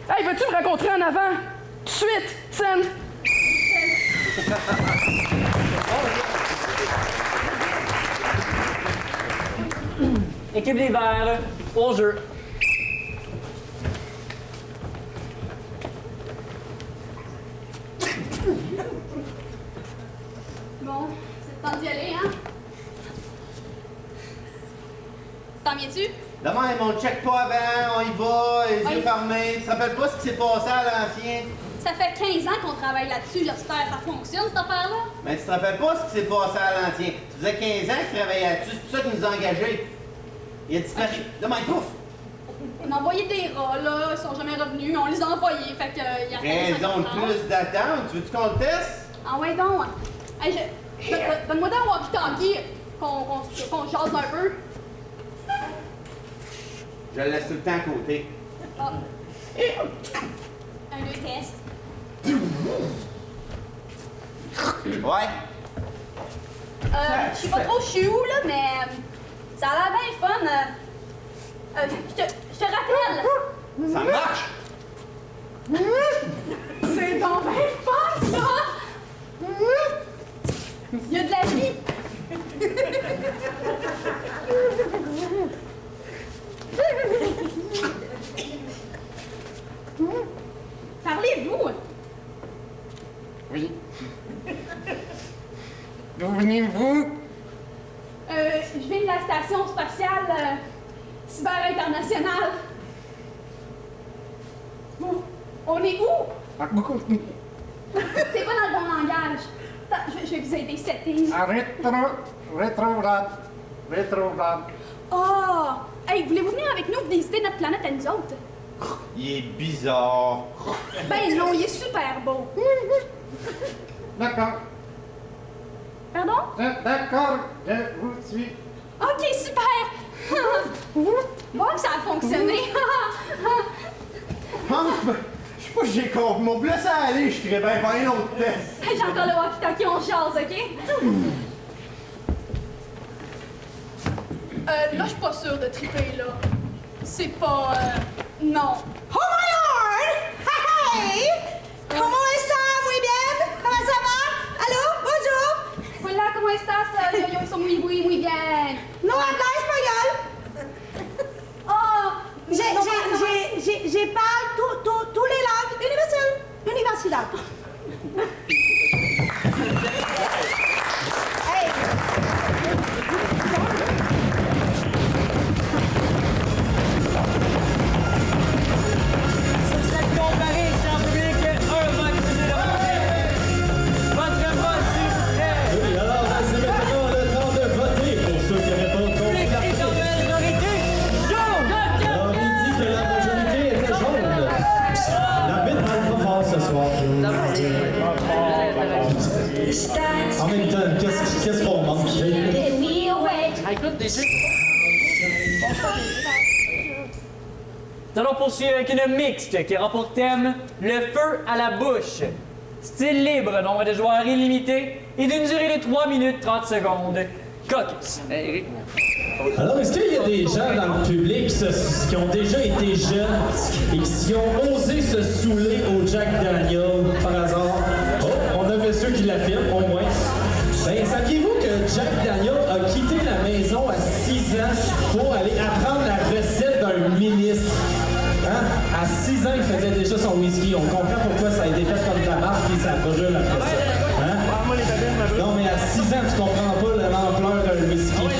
Hey, veux-tu me rencontrer en avant? Tout de suite, Sen! Équipe des Verts, au jeu. Bon, c'est le temps d'y aller, hein? T'en viens-tu? Demain, on le check pas avant, on y va, les yeux fermés. Tu te rappelles pas ce qui s'est passé à l'ancien? Ça fait 15 ans qu'on travaille là-dessus, j'espère que ça fonctionne, cette affaire-là. Mais tu te rappelles pas ce qui s'est passé à l'ancien? Tu faisais 15 ans que tu travaillais là-dessus, c'est pour ça qu'ils nous ont engagés. Il a disparu. Demain, pouf! On a envoyé des rats, là, ils sont jamais revenus, on les a envoyés, fait que y a Raison de plus d'attente, tu veux-tu qu'on le teste? Ah ouais, donc. Hey, donne-moi donc un walkie-talkie, qu'on jase un peu. Je le laisse tout le temps à côté. Ah. 1, 2, test. Ouais? Je sais pas trop je suis où, là, mais ça a l'air bien le fun. Je te rappelle. Ça marche! C'est donc bien le fun, ça! Il y a de la vie! Parlez-vous! Oui. D'où venez-vous? Je viens de la station spatiale cyber internationale. On est où? C'est pas dans le bon langage. Attends, je vais vous aider, settings. Rétrograde. Rétrograde. Oh! Hey, voulez-vous venir avec nous visiter notre planète à nous autres? Il est bizarre. Ben non, il est super beau. D'accord. Pardon? D'accord, je vous suis. Ok, super! Bon, ça a fonctionné. Je Moi, j'ai compris. Mon laissé aller, je crée bien faire un autre test. Hey, j'ai encore le walkie-talkie, on jase, OK? Là, je suis pas sûre de triper, là. C'est pas... non. Oh my lord! Hey! Comment estás, muy bien? Comment ça va? Allô? Bonjour! Hola, ¿cómo estás? Yo soy muy bien. No habla espagnol? Oh! J'ai parle tous les langues universidad. Hey! En même temps, qu'est-ce qu'on manque? Écoute, des jeux. Nous allons poursuivre avec une mixte qui aura pour thème le feu à la bouche. Style libre, nombre de joueurs illimité et d'une durée de 3 minutes 30 secondes. Caucus. Alors, est-ce qu'il y a des gens dans le public qui ont déjà été jeunes et qui ont osé se saouler au Jack Daniel par hasard? Oh, on avait ceux qui l'affirment, au moins. Ben, saviez-vous que Jack Daniel a quitté la maison à 6 ans pour aller apprendre la recette d'un ministre? Hein? À 6 ans, il faisait déjà son whisky. On comprend pourquoi ça a été fait comme de la marque et ça brûle après ça. Hein? Non, mais à 6 ans, tu comprends pas l'ampleur d'un whisky. Donc,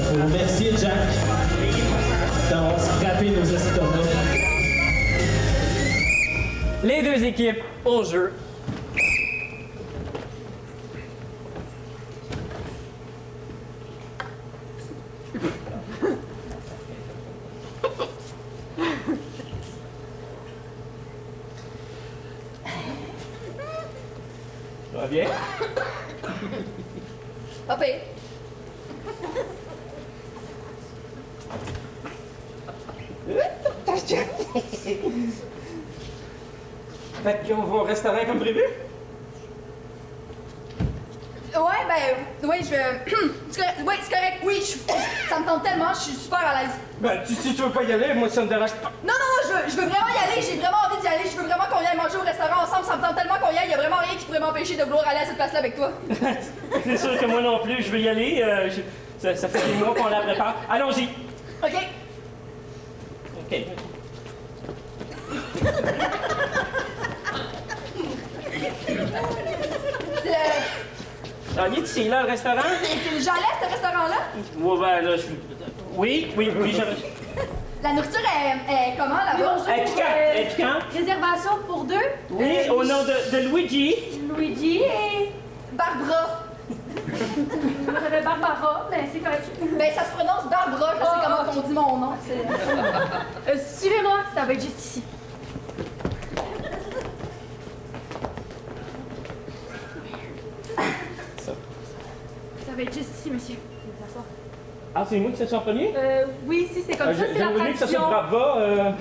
faut remercier Jack d'avoir scrappé nos estomacs. Les deux équipes au jeu. Ça va bien? Hop et. Fait qu'on va au restaurant comme prévu? Ouais, ben, oui, c'est correct, oui, ça me tente tellement, je suis super à l'aise. Ben, si tu veux pas y aller, moi ça me dérange pas. Non, je veux vraiment y aller, j'ai vraiment envie d'y aller, je veux vraiment qu'on y aille manger au restaurant ensemble, ça me tente tellement qu'on y aille, y a vraiment rien qui pourrait m'empêcher de vouloir aller à cette place-là avec toi. C'est sûr que moi non plus, je veux y aller. Ça fait des mois qu'on la prépare. Allons-y. OK. OK. Ah, il est ici, là, le restaurant? J'enlève ce restaurant-là? Ouais, ben là, Oui, j'arrive. La nourriture est comment là-bas? Elle piquante. Réservation pour 2? Oui, au nom de Luigi. Luigi et... Barbara. Moi, j'avais Barbara, mais c'est correct. Ben, ça se prononce Barbara, je sais comment on dit mon nom. Suivez-moi, ça va être juste ici. Ça va être juste ici, monsieur. Ah, c'est moi qui s'assois en premier? Oui, si, c'est comme ça, c'est la J'aimerais mieux que ça soit tradition. Barbara.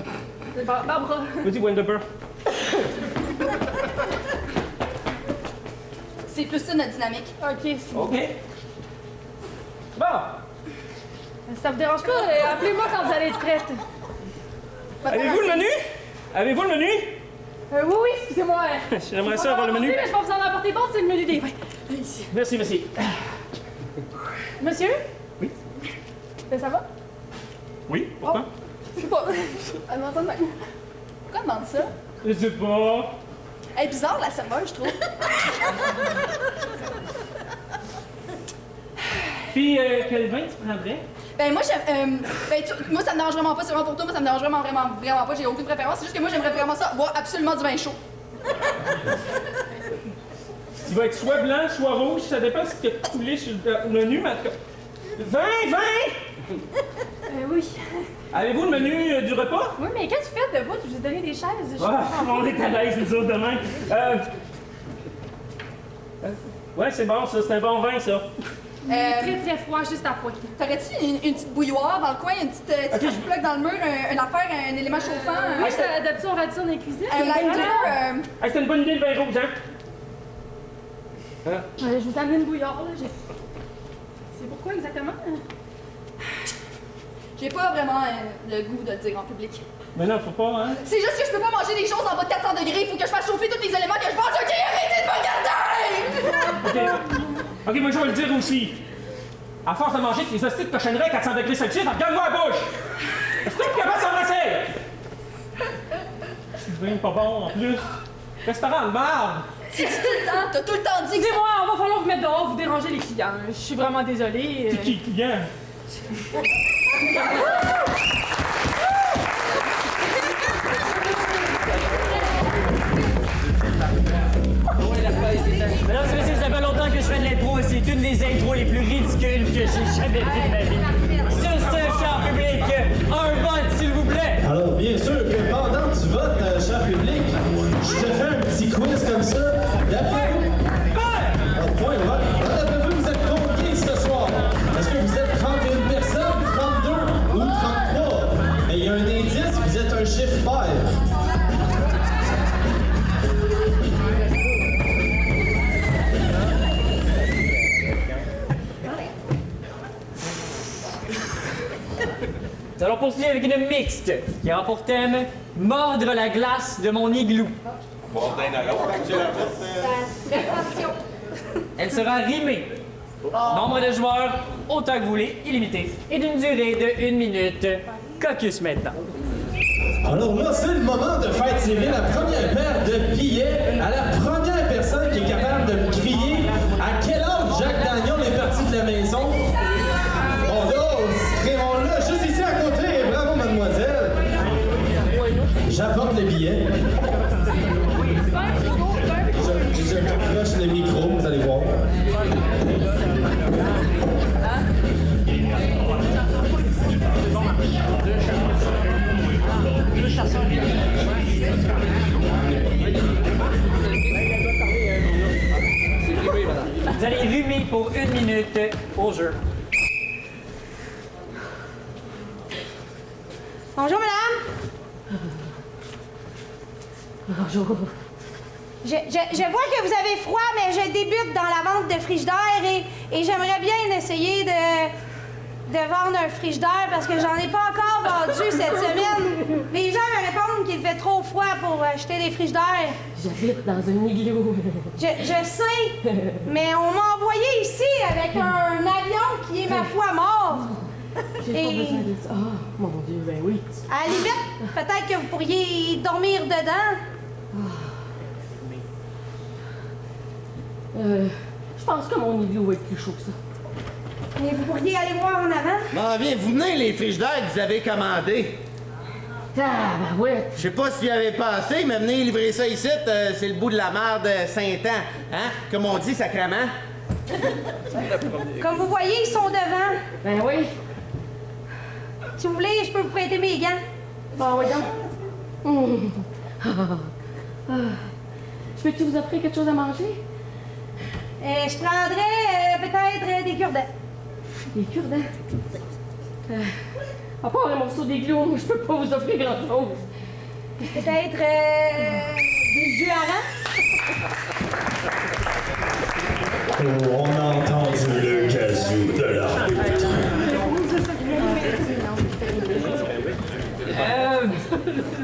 Barbara. Vas-y, Wenderber. C'est plus ça notre dynamique. OK, c'est bon. OK. Bon. Ça vous dérange pas? Appelez-moi quand vous allez être prête. Avez-vous le menu? Avez-vous le menu? Oui, excusez-moi. J'aimerais ça avoir le menu. Mais je vais vous en apporter d'autres, c'est le menu des vins. Ici. Merci. Monsieur? Oui. Ça va? Oui, pourquoi? Je sais pas. Elle m'entend de même. Pourquoi elle demande ça? Je sais pas. Elle est bizarre, la serveuse, je trouve. Puis, quel vin tu prendrais? Ben moi, moi ça me dérange vraiment pas, c'est vraiment pour toi, moi ça me dérange vraiment pas, j'ai aucune préférence, c'est juste que moi j'aimerais vraiment ça, boire absolument du vin chaud. Il va être soit blanc, soit rouge, ça dépend ce qui a coulé sur le menu, mais en tout cas... Vin! Oui. Avez-vous le menu du repas? Oui, mais qu'est-ce que tu fais debout? Je vous ai donné des chaises. On est à l'aise, nous autres, demain. Ouais, c'est bon, ça, c'est un bon vin, ça. Très, très froid, juste à poignée. T'aurais-tu une petite bouilloire dans le coin, une petite plug dans le mur, une affaire, un élément chauffant? Oui, d'habitude, on rate ça dans la cuisine. Un lighter? C'était une bonne idée, le vin rouge, hein? Je vous amène une bouilloire, là. C'est pourquoi exactement? J'ai pas vraiment le goût de le dire en public. Mais non, faut pas, hein? C'est juste que je peux pas manger des choses en bas de 400 degrés. Il faut que je fasse chauffer tous les éléments que je mange. OK, arrêtez de me regarder! OK, moi, je vais le dire aussi. À force de manger tes hosties de cochonneries à 400 degrés Celsius, regarde-moi la bouche! Est-ce que tu es capable de s'embrasser? Tu vin pas bon, en plus. Restaurant de merde! Tu dis tout le temps, t'as tout le temps dit que... Excusez-moi, on va falloir vous mettre dehors, vous déranger les clients. Je suis vraiment désolée. C'est qui, client? Mesdames et messieurs, ça fait longtemps que je fais de l'intro et c'est une des intros les plus ridicules que j'ai jamais vues de ma vie. Sur ce, cher public, un vote, s'il vous plaît! Alors, bien sûr que pendant que tu votes, cher public, je te fais un petit quiz comme ça. D'après vous... Point, d'après vous, vous êtes combien ce soir? Est-ce que vous êtes 31 personnes, 32 ou 33? Et il y a un indice, vous êtes un chiffre pair. Nous allons poursuivre avec une mixte qui a pour thème mordre la glace de mon igloo. Elle sera rimée. Nombre de joueurs, autant que vous voulez, illimité, et d'une durée de 1 minute. Caucus maintenant. Alors là, c'est le moment de faire tirer la première paire de billets à la première personne qui est capable de me crier à quel âge Jacques Daniel est parti de la maison. Bon là, Raymond-là, juste ici à côté. Bravo, mademoiselle. J'apporte le billet. Je rapproche le micro, vous allez voir. Vous allez rhumer pour 1 minute au jeu. Bonjour, madame. Bonjour. Je vois que vous avez froid, mais je débute dans la vente de frigidaire et j'aimerais bien essayer de vendre un frigidaire parce que j'en ai pas encore vendu cette semaine. Les gens me répondent qu'il fait trop froid pour acheter des frigidaires. J'habite dans un igloo. Je sais, mais on m'a envoyé ici avec un avion qui est, ma foi, mort. J'ai pas besoin de ça. Ah, mon Dieu, ben oui. À la limite, peut-être que vous pourriez dormir dedans. Je pense que mon igloo va être plus chaud que ça. Mais vous pourriez aller voir en avant. Non, viens, vous venez les frigidaires que vous avez commandés. Ah, ben ouais. Je sais pas s'il y avait passé, mais venez livrer ça ici, c'est le bout de la merde Saint-An. Hein? Comme on dit, sacrément. Comme vous voyez, ils sont devant. Ben oui. Si vous voulez, je peux vous prêter mes gants. Bon, oui donc. Je peux-tu vous offrir quelque chose à manger? Je prendrais peut-être des cure-dents. Des cure-dents? À part un morceau d'igloo, je peux pas vous offrir grand-chose. Peut-être des jus harengs? Oh, on a entendu le gazou de l'arbitre.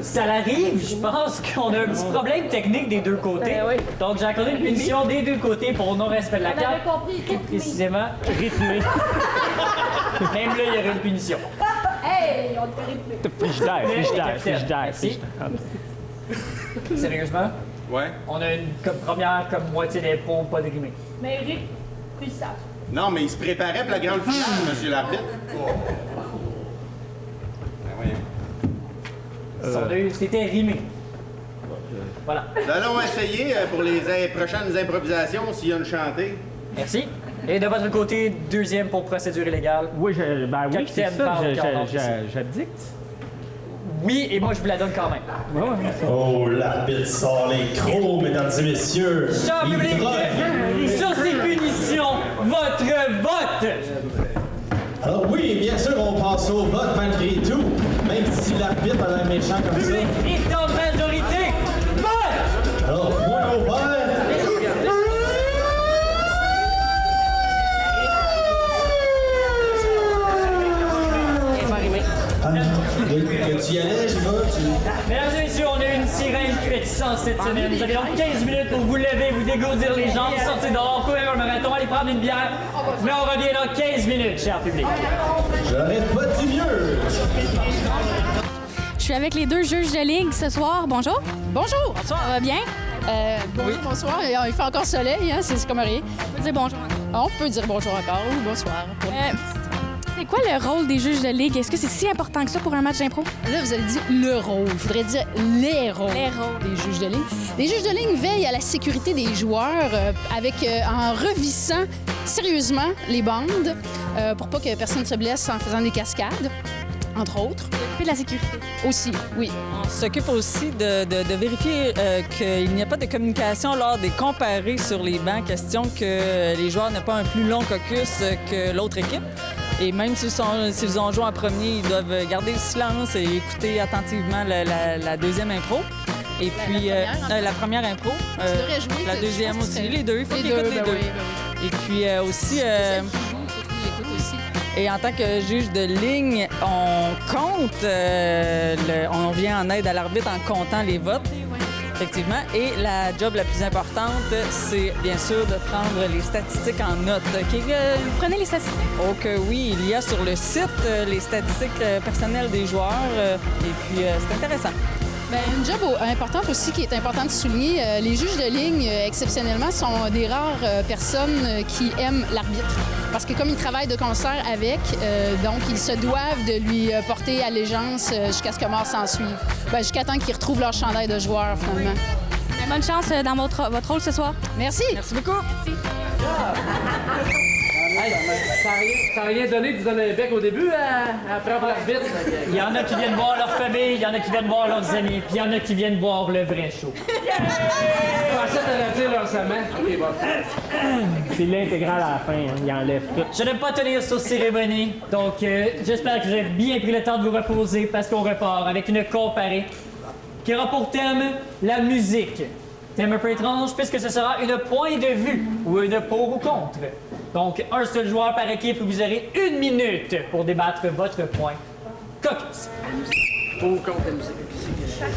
Ça l'arrive, je pense qu'on a un petit problème technique des deux côtés. Ben oui. Donc j'ai accordé une punition des deux côtés pour non-respect de la carte. avait compris, Plus précisément, rythmé. Même là, il y aurait une punition. Hey, on te fait rythmer. Frigidaire. Sérieusement? Ouais. On a une première comme moitié d'impro, pas de rimé. Mais Eric, puis ça. Non, mais il se préparait pour la grande finale, monsieur l'arbitre. C'était rimé. Voilà. Nous allons essayer pour les prochaines improvisations s'il y a une chantée. Merci. Et de votre côté, deuxième pour procédure illégale. Oui, ben oui, c'est Capitaine ça, parle quand j'abdicte. Oui, et moi je vous la donne quand même. Oh, l'arbitre sort les crocs, mesdames et messieurs. Cher public, Ivrogne. sur ces punitions, votre vote! puissance cette semaine. Vous avez donc 15 minutes pour vous lever, vous dégourdir les jambes, sortir dehors, courir un marathon, aller prendre une bière. Mais on revient dans 15 minutes, cher public. J'aurais pas dit mieux. Je suis avec les deux juges de ligue ce soir. Bonjour. Bonjour. Bonsoir. Ça va bien? Bonjour, bonsoir. Il fait encore soleil, hein? C'est comme rien. On peut dire bonjour. On peut dire bonjour encore ou bonsoir. C'est quoi le rôle des juges de ligue? Est-ce que c'est si important que ça pour un match d'impro? Là, vous avez dit le rôle. Il faudrait dire les rôles des juges de ligne. Les juges de ligne veillent à la sécurité des joueurs en revissant sérieusement les bandes pour pas que personne se blesse en faisant des cascades, entre autres. Et de la sécurité. Aussi, oui. On s'occupe aussi de vérifier qu'il n'y a pas de communication lors des comparés sur les bancs, question que les joueurs n'aient pas un plus long caucus que l'autre équipe. Et même s'ils ont joué en premier, ils doivent garder le silence et écouter attentivement la deuxième impro. Et puis la première impro. Tu devrais jouer. La deuxième aussi. Les deux, il faut qu'ils écoutent les deux. Oui. Et puis aussi... Et en tant que juge de ligne, on compte, on vient en aide à l'arbitre en comptant les votes, effectivement. Et la job la plus importante, c'est bien sûr de prendre les statistiques en note. Vous prenez les statistiques? Oh que oui, il y a sur le site les statistiques personnelles des joueurs. Et puis, c'est intéressant. Bien, une job importante aussi qui est important de souligner, les juges de ligne, exceptionnellement, sont des rares personnes qui aiment l'arbitre. Parce que comme ils travaillent de concert avec, donc ils se doivent de lui porter allégeance jusqu'à ce que mort s'en suive. Bien, jusqu'à temps qu'ils retrouvent leur chandail de joueur, finalement. Bien, bonne chance dans votre rôle ce soir. Merci. Merci beaucoup. Merci. Hey, ça n'a rien donné de vous donner un bec au début après avoir l'arbitre. Il y en a qui viennent voir leur famille, il y en a qui viennent voir leurs amis, puis il y en a qui viennent voir le vrai show. Je pensais t'arrêter leur semaine. OK, bon. C'est l'intégrale à la fin, hein. Il enlève tout. Je n'aime pas tenir sur cérémonie, donc j'espère que vous avez bien pris le temps de vous reposer parce qu'on repart avec une comparée qui aura pour thème la musique. Thème un peu étrange puisque ce sera une point de vue ou une pour ou contre. Donc, un seul joueur par équipe, vous aurez 1 minute pour débattre votre point. Caucus. Pour ou contre la musique.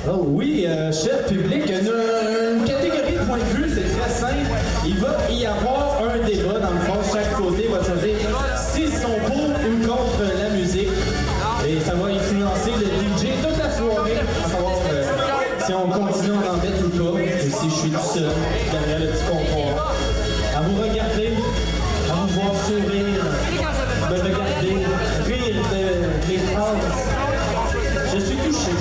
Oh oui, cher public, une catégorie de points de vue, c'est très simple. Il va y avoir un débat dans le fond. Chaque côté va choisir s'ils sont pour ou contre la musique. Et ça va influencer le DJ toute la soirée, à savoir si on continue en mettre ou pas, et si je suis tout seul derrière le petit comptoir. À vous regarder, à vous voir sourire, me regarder, rire des phrases. Je suis touché.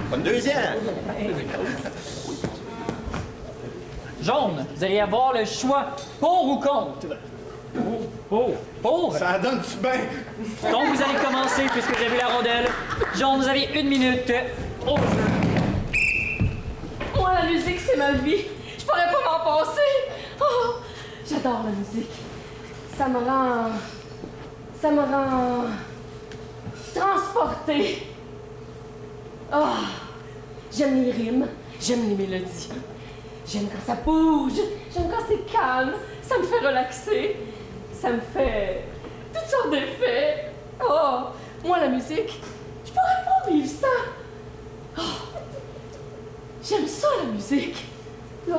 Bonne deuxième. Jaune, vous allez avoir le choix pour ou contre. Pour. Ça donne du bain. Donc, vous allez commencer puisque vous avez vu la rondelle. Jaune, vous avez 1 minute. Au jeu. Moi, la musique, c'est ma vie. Je pourrais pas m'en passer. Oh, j'adore la musique. Ça me rend transportée. Oh, j'aime les rimes, j'aime les mélodies. J'aime quand ça bouge, j'aime quand c'est calme. Ça me fait relaxer. Ça me fait toutes sortes d'effets. Oh, moi, la musique, je pourrais pas vivre ça. Oh, j'aime ça, la musique. La,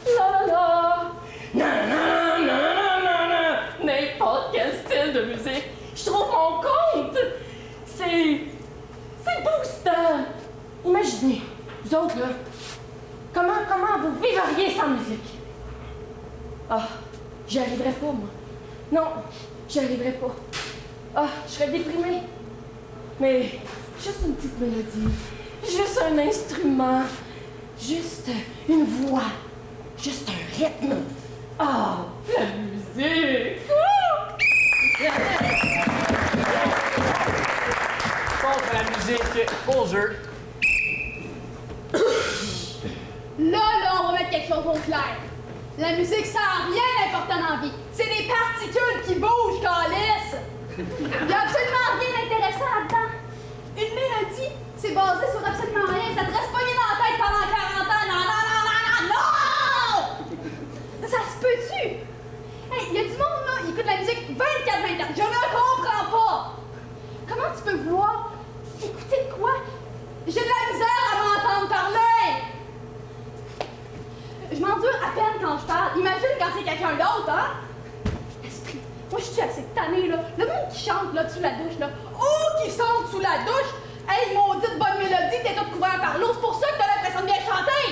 la, la, la. Na, na, na, na, na, na. N'importe quel style de musique. Je trouve mon compte. C'est boostant. Imaginez, vous autres, là, comment vous vivriez sans musique? Ah, j'y arriverais pas, moi. Non, j'y arriverais pas. Ah, je serais déprimée. Mais juste une petite mélodie, juste un instrument, juste une voix, juste un rythme. Ah, la musique! Contre la musique, au jeu. Là, on va mettre quelque chose au clair. La musique, ça n'a rien d'important dans la vie. C'est des particules qui bougent, câlisse. Il n'y a absolument rien d'intéressant là-dedans. Une mélodie, c'est basé sur absolument rien. Ça te reste pogné dans la tête pendant 40 musique 24/24. Je ne comprends pas. Comment tu peux vouloir écouter de quoi? J'ai de la misère à m'entendre parler. Je m'endure à peine quand je parle. Imagine quand c'est quelqu'un d'autre, hein? Esprit. Moi, je suis assez tannée, là. Le monde qui chante, là, sous la douche, là. Oh, qui chante sous la douche! Hey, maudite bonne mélodie, t'es tout couvert par l'eau. C'est pour ça que t'as l'impression de bien chanter.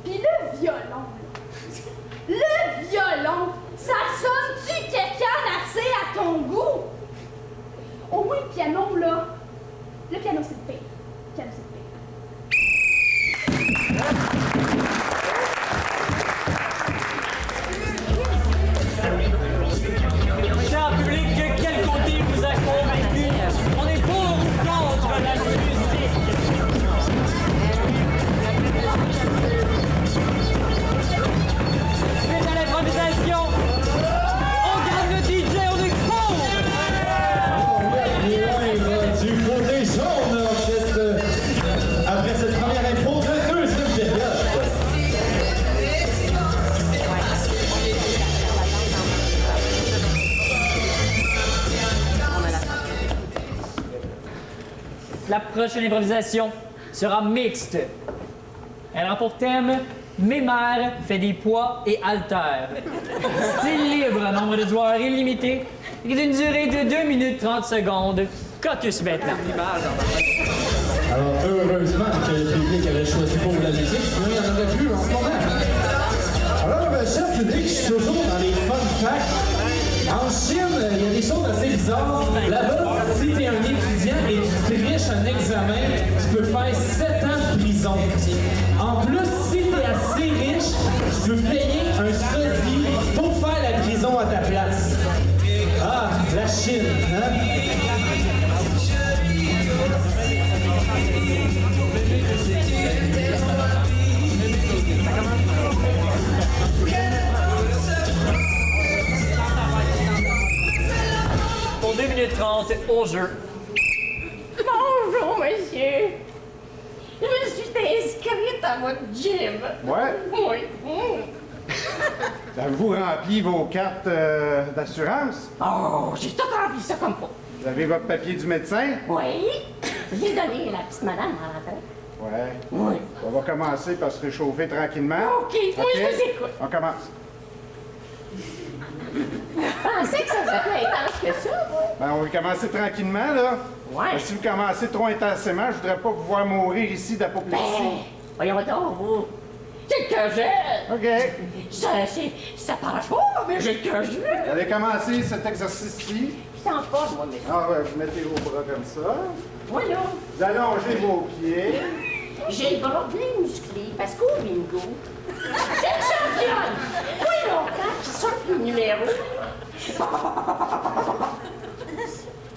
Puis le violon, là. Le violon, ça sonne-tu quelqu'un assez à ton goût? Au moins, le piano, là. Le piano, c'est le pire. Le piano, c'est le pire. Cher public, quel côté vous a convaincu? On est pour ou contre la musique? Suite à l'improvisation, on garde le DJ, on est pour! Du côté jaune, en fait, après cette première info de deuxième période. La prochaine improvisation sera mixte. Elle a pour thème Mes mères fait des poids et haltères. Style libre, nombre de joueurs illimité et d'une durée de 2 minutes 30 secondes. Caucus maintenant. Alors, heureusement que le public avait choisi pour la musique, sinon il y en aurait plus en ce moment. Alors, cher public, je suis toujours dans les fun facts. En Chine, il y a des choses assez bizarres. Là-bas, si tu es un étudiant et tu triches un examen, tu peux faire 7 ans de prison. En plus, si tu es assez riche, tu peux payer un sosie pour faire la prison à ta place. Ah, la Chine, hein? Pour 2 minutes 30 au jeu. Bonjour, monsieur. Je me suis inscrite à votre gym. Ouais? Oui. Avez-vous rempli vos cartes d'assurance? Oh, j'ai tout rempli ça comme faut. Vous avez votre papier du médecin? Oui. J'ai donné la petite madame à l'entrée. Ouais. Oui. On va commencer par se réchauffer tranquillement. OK, moi, je vous écoute. On commence. Je pensais que ça serait plus intense que ça, moi. Ben, on va commencer tranquillement, là. Ouais. Si vous commencez trop intensément, je voudrais pas vous voir mourir ici d'apoplexie. Ben, voyons donc, vous. J'ai le cœur jeune. OK. Ça paraît pas, mais j'ai le cœur jeune. Vous allez commencer cet exercice-ci. Je suis en forme, moi, mais... Ah ouais, vous mettez vos bras comme ça. Voilà. Vous allongez vos pieds. J'ai le bras bien musclé, parce qu'au bingo, j'ai une championne. Oui, longtemps, qui sort le numéro.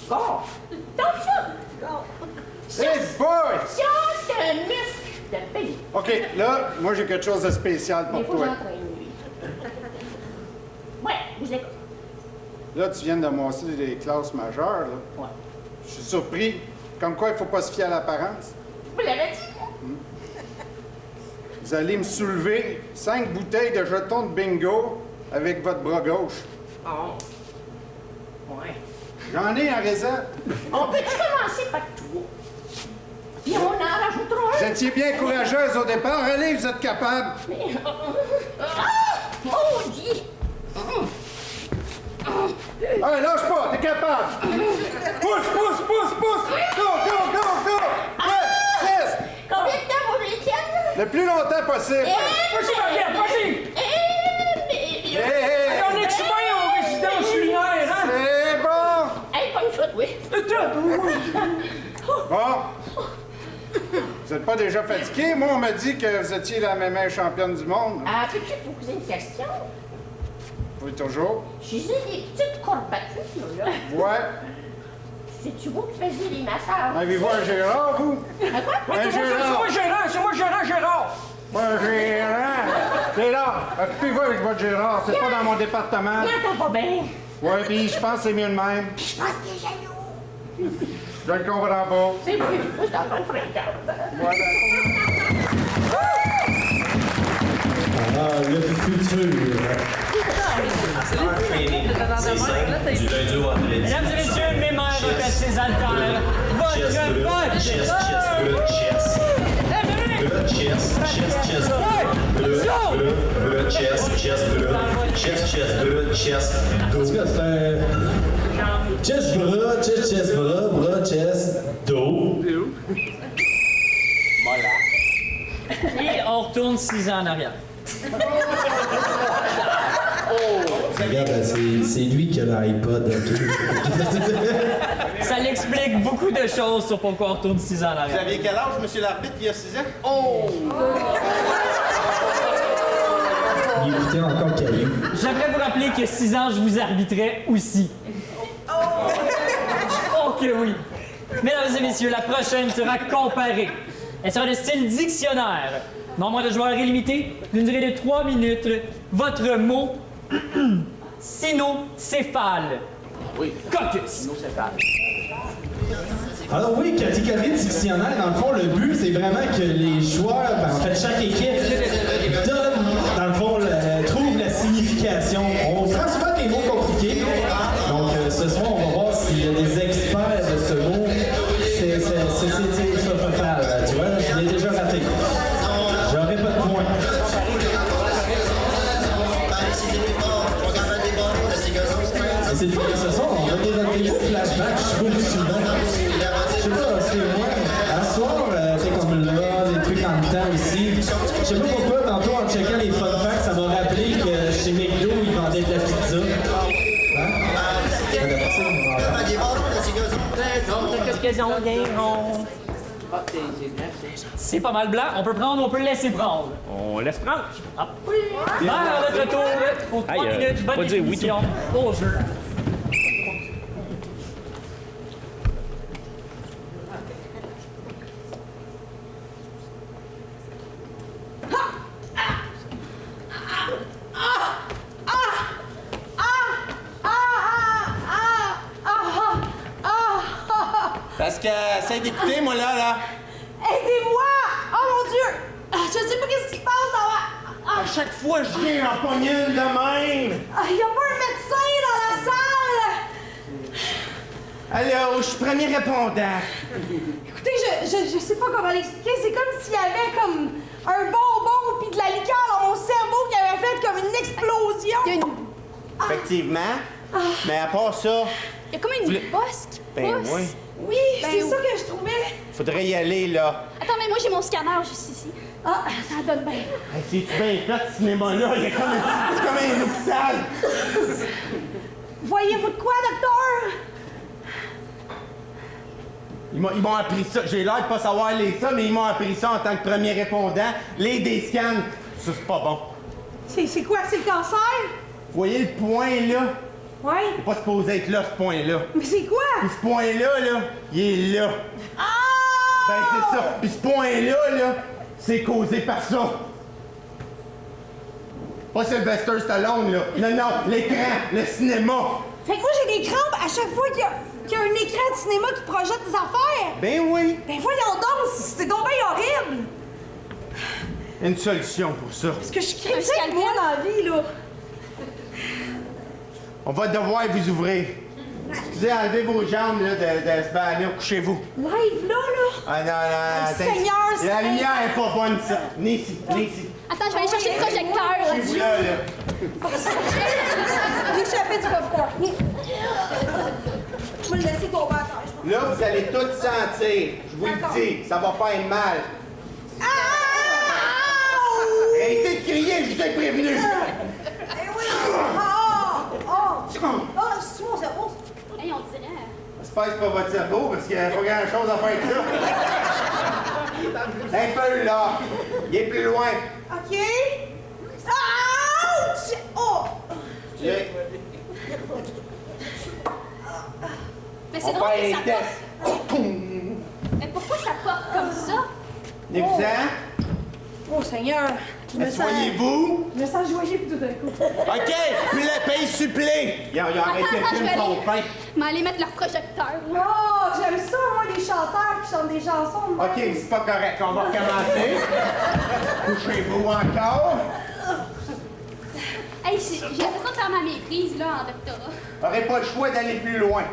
Bon, donc ça. Hey boy! Ça, c'est un muscle de pays. OK, là, moi, j'ai quelque chose de spécial Mais pour faut que toi. j'entraîne, lui. Ouais, je l'écoute. Là, tu viens de monter les classes majeures, là. Ouais. Je suis surpris. Comme quoi, il faut pas se fier à l'apparence. Vous l'avez dit? Vous allez me soulever 5 bouteilles de jetons de bingo avec votre bras gauche. Oh. Ouais. J'en ai en réserve. On peut commencer par toi? Puis on en rajoutera un. Vous étiez bien courageuse au départ. Allez, vous êtes capable. Mais... Ah! Maudit! Allez, lâche pas, t'es capable. Pousse, pousse, pousse, pousse. Go, go, go, go. Yes. Combien de temps vous voulez tienne? Le plus longtemps possible. Vas-y, Mariette, vas-y! Hey, hey. On est super en résidence culinaire, hein? C'est bon. Hey, pas une chute, oui. Bon. Vous n'êtes pas déjà fatigué? Moi, on m'a dit que vous étiez la même championne du monde. Ah, peux-tu vous poser une question? Oui, toujours. J'ai des petites courbatures, là. Ouais. C'est-tu vous qui faisiez les massages? Avez-vous un Gérard, vous? Un quoi? Un Gérard. C'est moi Gérard! Un Gérard. Gérard, occupez-vous avec votre Gérard. C'est pas dans mon département. Il entend pas bien. Ouais, puis je pense que c'est mieux de même. Je pense qu'il est jaloux. Je le comprends pas. C'est plus dans ton fréquente. Voilà. Ah, le futur. C'est simple, du lundi au vendredi. Mesdames et messieurs, mes mères répètent ses haltères. Votre vote! Chest, chest, bleu, chest. Bleu, chest, dos. En tout cas, c'est un... Chest, bras, chest, dos. Et on retourne 6 ans en arrière. Regarde, c'est lui qui a l'iPod. Ça l'explique beaucoup de choses sur pourquoi on retourne 6 ans en Vous arrière. aviez quel âge, monsieur l'arbitre, il y a 6 ans? Oh! Il écoutait encore Caillou. J'aimerais vous rappeler que 6 ans, je vous arbitrais aussi. Oh que oui! Mesdames et messieurs, la prochaine sera comparée. Elle sera de style dictionnaire. Nombre de joueurs illimité, d'une durée de 3 minutes. Votre mot, cynocéphale. Oui. Caucus. Cynocéphale. Alors oui, catégorie de dictionnaire, dans le fond, le but, c'est vraiment que les joueurs, en fait, chaque équipe donne, dans le fond, trouve la signification. On prend souvent des mots compliqués. Donc, ce soir, on va voir s'il y a des experts de ce mot. C'est fatal. Tu vois, je l'ai déjà raté. J'aurais pas de points. C'est le fun, ce soir, on a des flashbacks, je trouve souvent. Je sais pas, c'est moi. À ce soir, c'est comme là, des trucs en temps aussi. Je sais pas pourquoi, tantôt, en checkant les fun facts, ça m'a rappelé que chez McDo, ils vendaient de la pizza. C'est pas mal blanc. On peut prendre, on peut laisser prendre. On laisse prendre. Ah. Vers notre tour pour 3 minutes. Bonne définition. Au jeu. Parce que, essaye d'écouter, moi, là. Aidez-moi! Oh mon Dieu! Je sais pas qu'est-ce qui se passe dans À chaque fois, je viens en pogner une de même. Il y a pas un médecin dans la salle! Allô, je suis premier répondant. Écoutez, je sais pas comment l'expliquer. C'est comme s'il y avait comme un bonbon puis de la liqueur dans mon cerveau qui avait fait comme une explosion. Effectivement. Mais à part ça... Il y a comme une bosse qui Ben pousse. oui. Oui, c'est ça que je trouvais. Faudrait y aller, là. Attends, mais moi j'ai mon scanner juste ici. Ah, ça donne bien. Hey, c'est bien fait, ce cinéma-là. Il y a comme c'est comme un hôpital. Voyez-vous de quoi, docteur? Ils m'ont appris ça. J'ai l'air de pas savoir lire ça, mais ils m'ont appris ça en tant que premier répondant. Les des scans, ça, c'est pas bon. C'est quoi? C'est le cancer? Vous voyez le point, là? Ouais. Il n'est pas supposé être là, ce point-là. Mais c'est quoi? Puis ce point-là, là, il est là. Ah! Ben, c'est ça. Puis ce point-là, là, c'est causé par ça. Pas Sylvester Stallone, là. Non, l'écran, le cinéma. Fait que moi, j'ai des crampes à chaque fois qu'il y a un écran de cinéma qui projette des affaires. Ben oui. Ben voyons donc, c'est donc bien horrible. Une solution pour ça. Parce que je suis critique, moi, dans la vie, là. On va devoir vous ouvrir. Excusez, enlevez vos jambes, là, de ce banc-là. Couchez-vous. Live, là. Ah non, attends. Seigneur, la lumière est pas bonne, ça. Venez ici, venez ici. Attends, je vais aller chercher le projecteur. Couchez-vous là. J'ai échappé du popcorn. Je vais le laisser tomber à terre. Là, vous allez tout sentir. Je vous le dis, ça va faire mal. Arrêtez de crier, je vous ai prévenu. Eh oui. C'est mon cerveau. Hey, on dirait. J'espère que c'est pas votre cerveau, parce qu'il n'y a pas grand-chose à faire avec ça. Un peu, là. Il est plus loin. OK. Ouch! Oh! Mais c'est On drôle fait que les ça tests. porte. Mais pourquoi ça porte comme ça? Venez-vous-en. Oh, Seigneur. Asseyez-vous. Je me sens joyeux tout d'un coup. OK, puis le pain supplé. Il a arrêté de je vais son pain. aller mettre leur projecteur. Oh, j'aime ça, moi, les chanteurs qui chantent des chansons. OK, c'est pas correct. On va recommencer. Couchez-vous encore. Hey, j'ai l'impression de faire ma maîtrise, là, en doctorat. T'aurais pas le choix d'aller plus loin.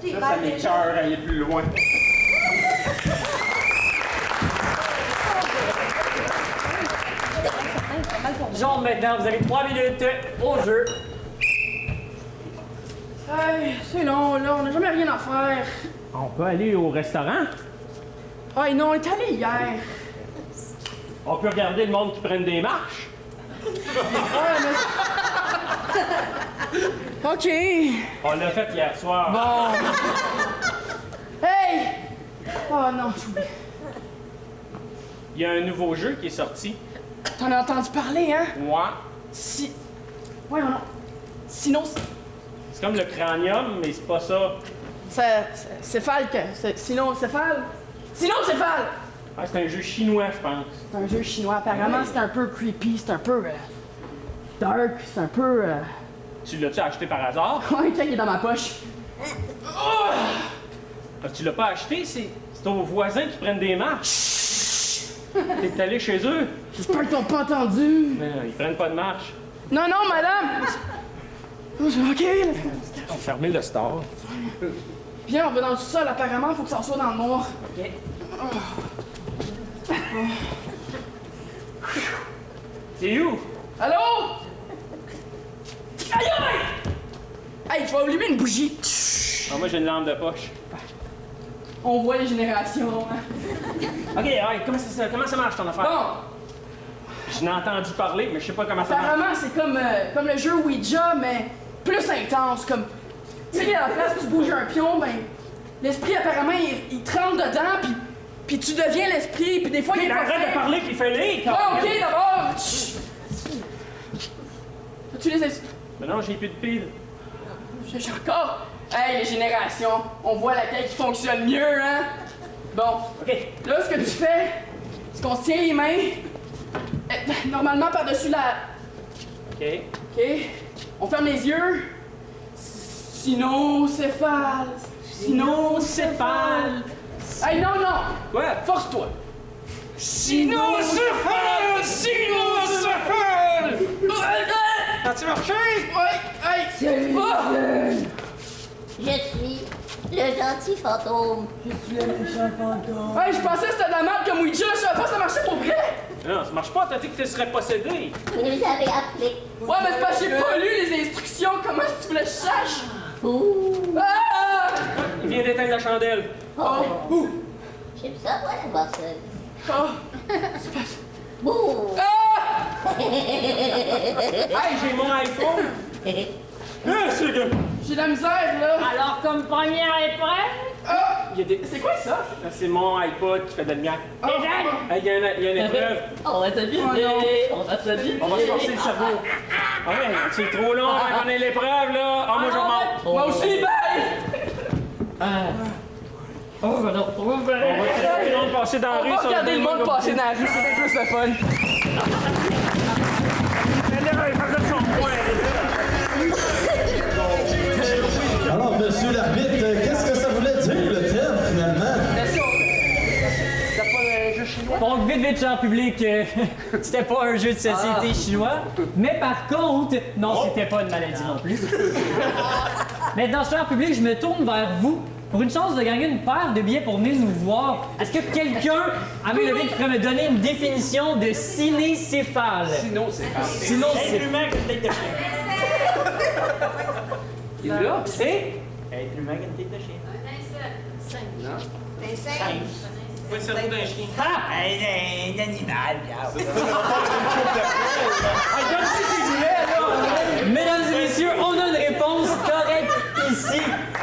Ça m'écoeure aller plus loin. Genre maintenant, vous avez 3 minutes au jeu. Hey, c'est long, là, on n'a jamais rien à faire. On peut aller au restaurant? Hey, non, on est allé hier. On peut regarder le monde qui prenne des marches? Ouais, mais... OK. On l'a fait hier soir. Bon. Hey! Oh non, j'oublie. Il y a un nouveau jeu qui est sorti. T'en as entendu parler, hein? Ouais. Ouais, non. Sinon, C'est comme le cranium, mais c'est pas ça. c'est Falque. Sinon, c'est Fal. Sinon, c'est Fal! Ah, c'est un jeu chinois, je pense. C'est un jeu chinois. Apparemment, c'est un peu creepy, c'est un peu dark, c'est un peu... Tu l'as-tu acheté par hasard? Ouais, tiens, il est dans ma poche. Ah, tu l'as pas acheté? C'est aux voisins qui prennent des marches. T'es allé chez eux? J'espère qu'ils t'ont pas entendu. Mais ils prennent pas de marche. Non, non, madame! OK. On fermé le store. Viens, on va dans le sol, apparemment, faut que ça soit dans le noir. OK. C'est où? Allô? Aïe, aïe! Hey, je vais allumer une bougie. Ah, moi, j'ai une lampe de poche. On voit les générations. Hein. OK, ouais, comment ça marche ton affaire? Bon. Je n'ai entendu parler, mais je sais pas comment ça marche. Apparemment, c'est comme le jeu Ouija, mais plus intense. Comme, tu sais, à la place où tu bouges un pion, ben, l'esprit, apparemment, il te rentre dedans, puis tu deviens l'esprit, puis des fois, il est pas arrête de parler qu'il fait lire! Ah, OK, d'abord! As-tu les... Mais non, j'ai plus de piles. J'ai encore... Hey, les générations, on voit laquelle qui fonctionne mieux, hein? Bon, OK. Là, ce que tu fais, c'est qu'on se tient les mains, normalement par-dessus la... OK. OK? On ferme les yeux. Sinocéphale. Sinocéphale. Hey, non, non! Quoi? Force-toi. Sinocéphale! Sinocéphale! As-tu marché? Ouais, hey! Je suis le gentil fantôme. Je suis le méchant fantôme. Hey, je pensais que c'était de la merde comme Ouija, je savais pas que ça marchait pour vrai! Non, ça marche pas, t'as dit que tu serais possédé. Vous nous avez appelé. Ouais, mais c'est parce que j'ai pas lu les instructions, comment est-ce que tu voulais que je sache? Ouh. Ah! Il vient d'éteindre la chandelle. Oh. J'aime ça, moi, la voir seule. Oh! C'est pas ça. Bouh! Ah! Hey, j'ai mon iPhone! C'est que... J'ai de la misère, là! Alors, comme première épreuve? Ah! C'est quoi ça? C'est mon iPod qui fait de la lumière. Oh. Hey, il y a une épreuve. On va t'habiller! Oh, non. On va t'habiller! On va se forcer le cerveau. Ah ouais, c'est trop long avant qu'on ait l'épreuve, là. Ah, moi, je remonte. Moi aussi, bye! On va nous retrouver! On va regarder le monde passer dans la rue. On va regarder le monde passer dans la rue, c'est bien plus le fun. Alors, monsieur l'arbitre, qu'est-ce que ça voulait dire le thème finalement? Donc, vite, cher public, c'était pas un jeu de société chinois. Mais par contre, non, c'était pas une maladie non plus. Maintenant, cher public, je me tourne vers vous pour une chance de gagner une paire de billets pour venir nous voir. Est-ce que quelqu'un, à main levée, qui pourrait me donner une définition de cinécéphale? Cinécéphale. Être humain avec une tête de chien. Et là, c'est... Être humain avec une tête de chien. Non? Un singe. Pas le cerveau d'un chien. Ah! Un animal, Mesdames et messieurs, on a une réponse correcte ici.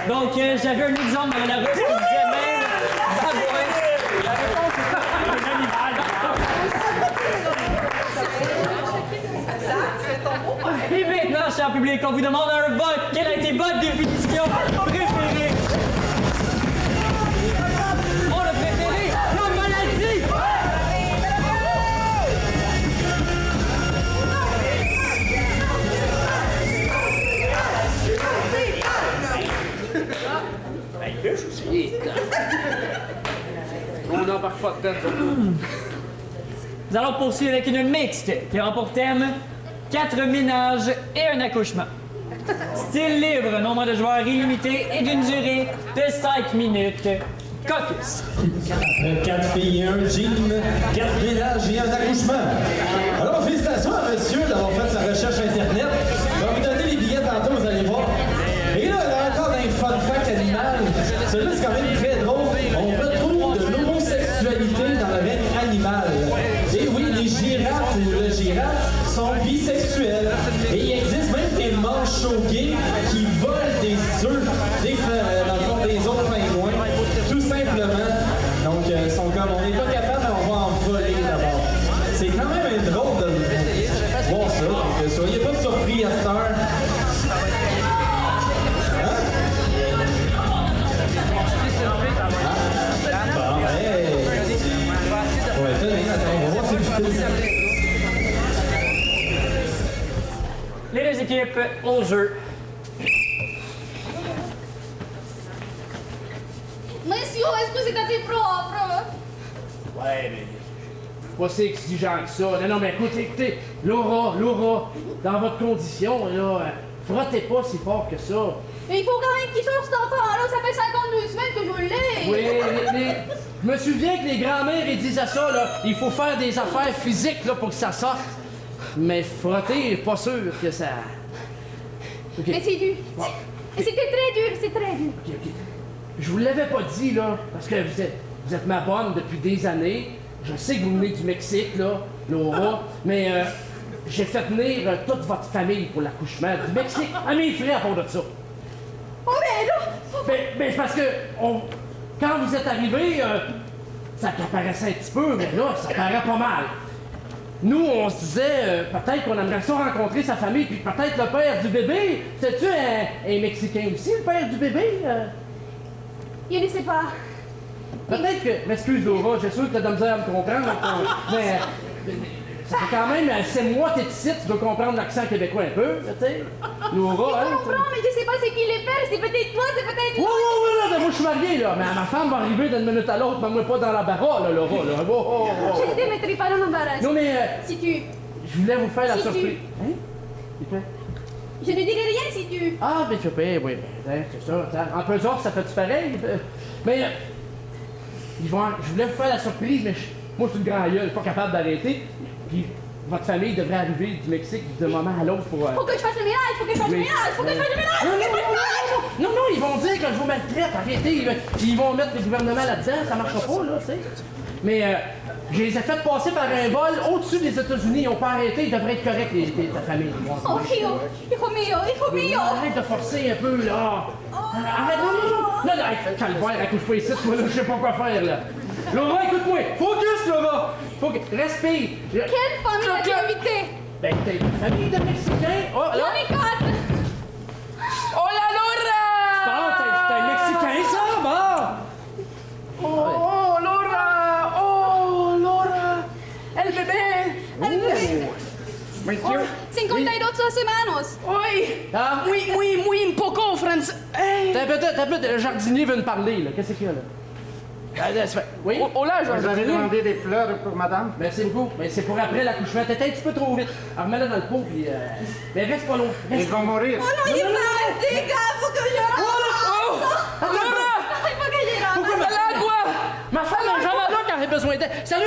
Donc, j'avais un exemple dans la rue qui disait même... La réponse est un animal. Et maintenant, cher public, on vous demande un vote. Quelle a été votre définition préférée? On l'a préféré, la maladie! On n'embarque pas dedans. Nous allons poursuivre avec une mixte qui aura pour thème 4 ménages et un accouchement. Style libre, nombre de joueurs illimité et d'une durée de 5 minutes. Caucus. 4 filles et un jean, 4 ménages et un accouchement. Alors, félicitations à monsieur d'avoir fait sa recherche Internet. Je vais vous donner les billets tantôt, vous allez voir. Et là, encore un fun fact animal. Celui-là, c'est quand même très drôle. On retrouve de l'homosexualité dans le règne animal. Et oui, les girafes ou le girafe sont bisexuels. Et il existe même des manchots gays qui volent des œufs dans le fond des autres pingouins. Tout simplement. Donc, ils sont comme, on n'est pas capable, mais on va en voler d'abord. C'est quand même drôle de voir ça. Donc, soyez pas surpris à cette heure. Les deux équipes au jeu. Monsieur, est-ce que c'est assez propre? Ouais, mais pas si exigeant que ça. Non, mais écoutez, Laura, dans votre condition, là, frottez pas si fort que ça. Mais il faut quand même qu'il sorte cet enfant-là, ça fait 52 semaines que je l'ai! Oui, je me souviens que les grands-mères, ils disaient ça, là, il faut faire des affaires physiques, là, pour que ça sorte. Mais frotter, pas sûr que ça... Okay. Mais c'est dur. Ouais. C'était très dur, c'est très dur. OK. Je vous l'avais pas dit, là, parce que vous êtes ma bonne depuis des années. Je sais que vous venez du Mexique, là, Laura, mais j'ai fait venir toute votre famille pour l'accouchement du Mexique. À mes frères à part de ça. Oh, mais là! Ben, c'est parce que quand vous êtes arrivés, ça paraissait un petit peu, mais là, ça paraît pas mal. Nous, on se disait, peut-être qu'on aimerait ça rencontrer sa famille, puis peut-être le père du bébé. C'est-tu un Mexicain aussi, le père du bébé? Je ne sais pas. Peut-être que... M'excuse, Laura, j'ai sûr que t'as de la misère à me comprendre, mais... Ça fait quand même 7 mois que t'es ici, tu dois comprendre l'accent québécois un peu, tu sais. Laura, Je comprends, mais je sais pas c'est qui les pères, c'est peut-être toi, c'est peut-être Oui, là, moi je suis marié, là, mais ma femme va arriver d'une minute à l'autre, mais moi pas dans la barra, là, Laura, là. Je ne te mettrai pas dans l'embarras. Non, mais... Si tu... Je voulais vous faire la surprise. Hein? Je ne dirai rien si tu... Ah, ben tu peux, oui, ben, c'est ça. En pesant, ça fait-tu pareil? Mais... je voulais vous faire la surprise, mais moi je suis une grand gueule, pas capable d'arrêter. Puis votre famille devrait arriver du Mexique d'un moment à l'autre pour... Faut que je fasse le ménage, faut que je fasse le ménage, faut que je fasse le ménage, faut que je fasse le ménage! Non, ils vont dire que je vous maltraite, arrêtez. Ils vont mettre le gouvernement là-dedans, ça marchera pas, là, tu sais. Mais je les ai fait passer par un vol au-dessus des États-Unis, ils ont pas arrêté, ils devraient être corrects, ta famille. Oh, hijo mío! Arrête de forcer un peu, là. Arrête, non, calvaire, accouche-pas ici, toi, là, je sais pas quoi faire, là. Laura, écoute-moi, focus, Laura! Respire! Quelle famille as-tu invité? Ben, t'as une famille de Mexicains! Oh, là! J'en ai 4! Hola, Laura! Bon, t'es un Mexicain, ça, bon! Oh, Laura! Oh, Laura! El bebé! El bebé! Monsieur? 52 semanas! Oui! Ah? Oui, un poco français! T'as peut-être, le jardinier veut me parler, là. Qu'est-ce qu'il y a, là? Oui? Oh là, Vous avez demandé des fleurs pour madame? Merci beaucoup. Mais c'est pour après l'accouchement. T'étais un petit peu trop vite. Alors, remets-la dans le pot, puis... Mais reste pas long. Ils vont mourir. Oh non, il est fatigué, faut que je rentre! Laura! Il faut que je rentre! Pourquoi ma femme n'a jamais là quand j'ai besoin d'aide. Salut,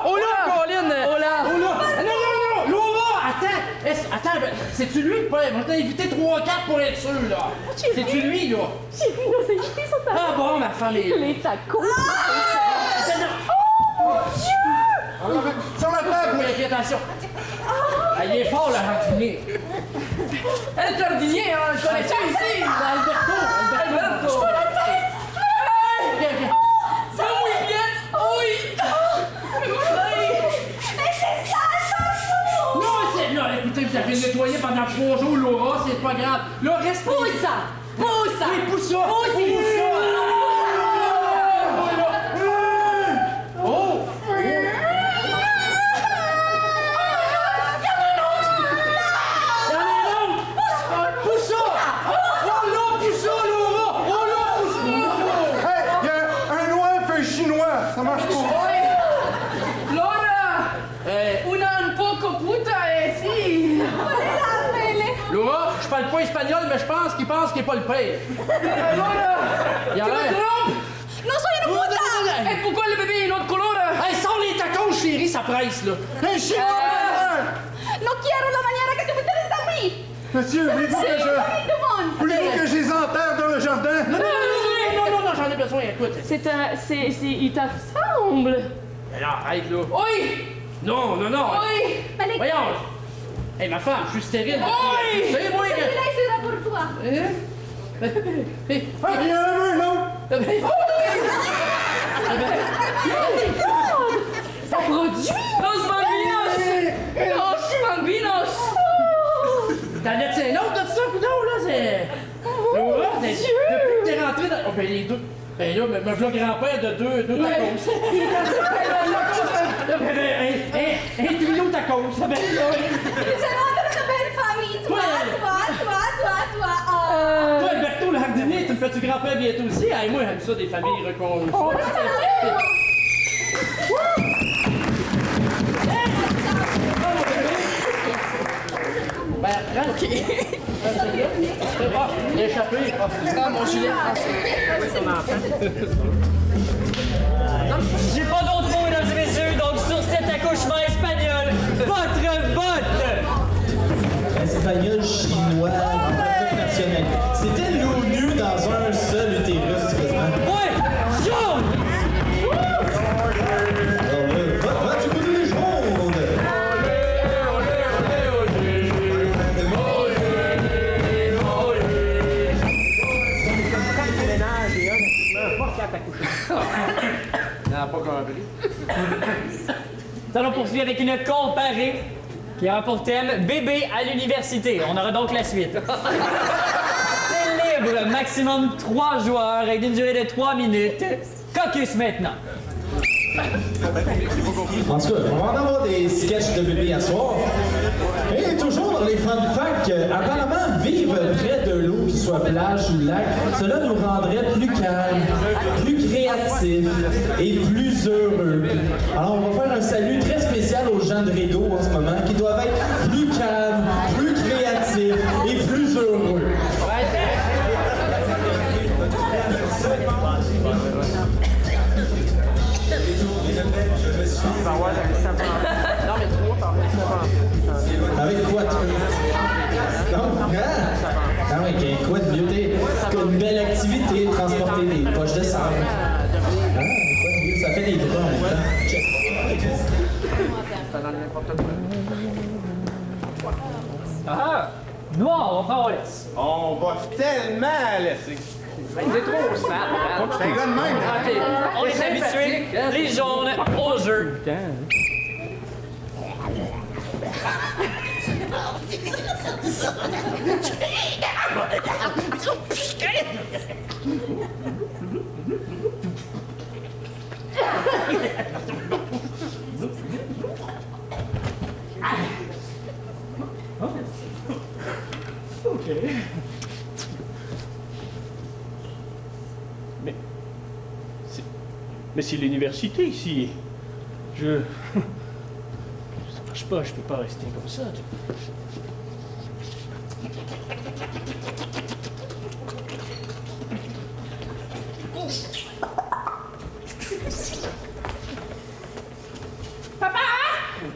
Ola, Colin! Ola! Non, Laura, attends, c'est-tu lui le père? On t'a invité 3-4 pour être sûr, là. C'est-tu lui, là? J'ai vu nos invités sont Ah bon, ma famille. Les tacos. Oh, Dieu! Sur la table, oui, attention. Ah, il est fort, le jardinier. El jardinier, hein, je connais ça ici! Alberto! Je vois la tête! Ça oui, bien! Oui! Mais c'est ça, Non, écoutez, vous avez nettoyé pendant 3 jours, Laura, c'est pas grave. Là, reste... Pousse ça! Pousse ça! Oui, pousse ça! Oh! Pousse ça! Ça marche pas. Laura! Un poco poco puta, si! Laura, je parle pas espagnol, mais je pense qu'il pense qu'il est pas le père. Allora, Il a tu me l'air. trompes? Non soy una puta! Et pourquoi le bébé est une autre couleur? Hey, sors les tacos, chérie, ça presse, là. Hey, chinois! No quiero la maniera que te metes a mí! Monsieur, voulez-vous que je... Voulez-vous que je les enterre dans le jardin? Non, j'en ai besoin, écoute. Il te ressemble. Mais là, arrête, là. Oui! Non. Oui! Voyons. Hey, ma femme, je suis stérile. Oui! C'est moi que... Celui-là, c'est pour toi! Il y en a un, non? Ça produit! Los bambinos! Los bambinos! T'en as-tu un autre de ça, coudonc, là? C'est... Laura, depuis que t'es rentré dans... Oh, ben les deux... Ben là, me voilà grand-père de deux tacos. Un trio tacos, ça ben là. C'est vraiment une belle famille! Toi! Toi, Alberto, le jardinier, tu me fais-tu grand-père bientôt aussi? Hey, moi, j'aime ça, des familles reconstruites. Ben, prends. OK. Il a échappé. Ah, mon gilet. J'ai pas d'autres mots, mesdames et messieurs, donc sur cet accouchement espagnol, votre vote! Espagnol, chinois, national. C'était l'ONU dans un seul utérus, quasiment. Ouais! Jaune! Alors le vote du côté des jaunes. Non, pas compris. Nous allons poursuivre avec une comparée qui aura pour thème bébé à l'université. On aura donc la suite. C'est libre, maximum 3 joueurs avec une durée de 3 minutes. Caucus maintenant. En tout cas, on va en avoir des sketchs de bébés à soir. Et toujours dans les fun facts, apparemment, vivre près de l'eau, qu'il soit plage ou lac, cela nous rendrait plus calmes, plus créatifs et plus heureux. Alors, on va faire un salut très spécial aux gens de Rideau en ce moment, qui doivent être plus calmes, plus créatifs et plus heureux. Non, mais trop, t'en fais ça. Avec quoi, toi? Non? Ah oui, quoi de mieux? Une belle activité, transporter des poches de sable. Ah, quoi de mieux? Ça fait des bras en même temps. Ça donne n'importe quoi. Ah! Noir, on prend, on laisse. On va tellement laisser. Ben, il est trop smart. C'est un gars de même. OK, on est habitués, les jaunes, au jeu. OK. Mais c'est l'université ici. Ça marche pas, je peux pas rester comme ça. Papa!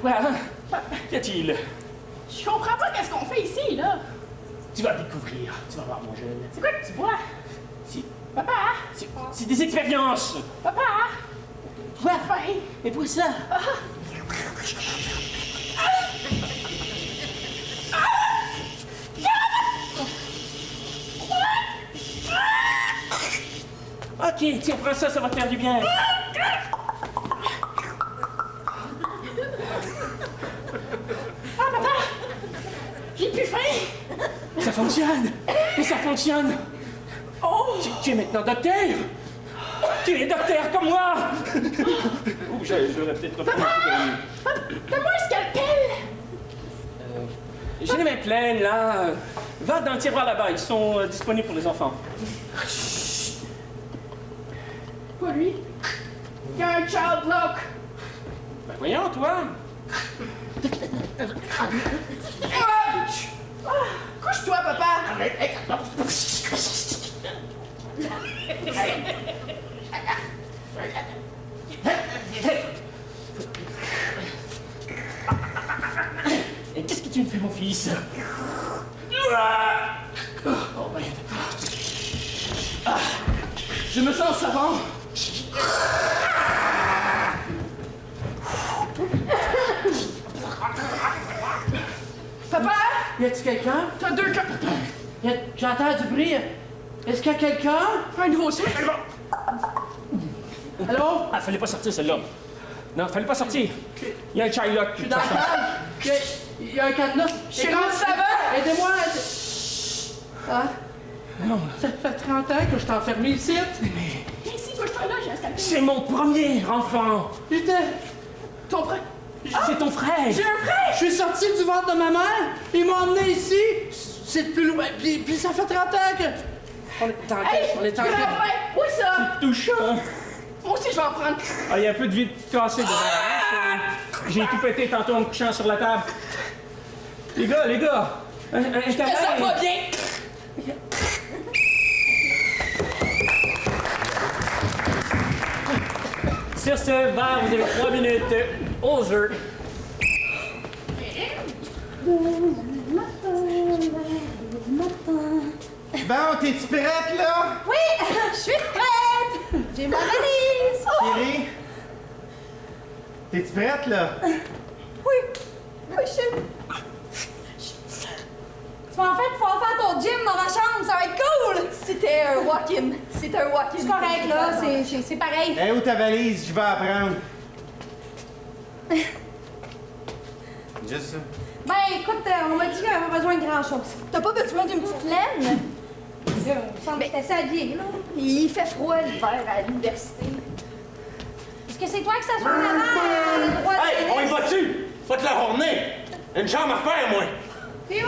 Quoi? Qu'y a-t-il? Je comprends pas qu'est-ce qu'on fait ici, là. Tu vas découvrir. Tu vas voir, mon jeune. C'est quoi que tu bois? Papa! C'est des expériences. Papa! J'ai faim! Mais pour ça. Ok, tiens, prends ça, ça va te faire du bien. Ah, papa! J'ai plus faim! Ça fonctionne. Mais ça fonctionne. Oh! Tu es maintenant docteur. Tu es docteur comme moi. Ouh, j'aurais peut-être pas. Donne-moi un scalpel! J'ai les mains pleines, là. Va dans le tiroir là-bas, ils sont disponibles pour les enfants. Pas lui. Il y a un child lock. Ben voyons, toi. Couche-toi, papa! Qu'est-ce que tu me fais, mon fils? Oh, ben. Je me sens savant. Papa? Y a-tu quelqu'un? T'as 2 cas. J'entends du bruit. Est-ce qu'il y a quelqu'un? Un nouveau son. Allô? Ah, fallait pas sortir, celle-là. Non, fallait pas sortir. Il y a un Shylock. Je suis dans la cage. Il y a un cadenas. Je suis dans le savon. Aidez-moi. Ah? Non. Ça fait 30 ans que je t'ai enfermé ici. Ici, couche-toi là, j'ai un scalpel. C'est mon premier enfant. Putain. Ton frère. C'est ton frère. J'ai un frère. Je suis sorti du ventre de ma mère. Ils m'ont emmené ici. C'est le plus loin. Puis ça fait 30 ans que... On est en Hey, on est en grand-père, où ça? Touchant. Moi aussi, je vais en prendre. Ah, il y a un peu de vie cassée dedans. Hein? J'ai tout pété tantôt en me couchant sur la table. Les gars, un Je te sens pas bien. Sur ce, Vert, vous avez 3 minutes au jeu. Bon, t'es-tu prête, là? Oui, je suis prête. J'ai ma valise. Chérie? T'es-tu prête, là? Oui, je suis... Tu vas enfin pouvoir faire ton gym dans ma chambre, ça va être cool. C'était un walk-in. C'était un walk-in. C'est correct, là, c'est pareil. Où ta valise? Je vais apprendre. Juste ça. Ben, écoute, on m'a dit qu'on avait besoin de grand-chose. T'as pas besoin d'une petite laine? Il me semble que c'était assez habillé, là. Il fait froid l'hiver à l'université. Est-ce que c'est toi que ça soit avant le droit de... Hey, on y va-tu? Faut te la journée. Une chambre à faire, moi. Théo?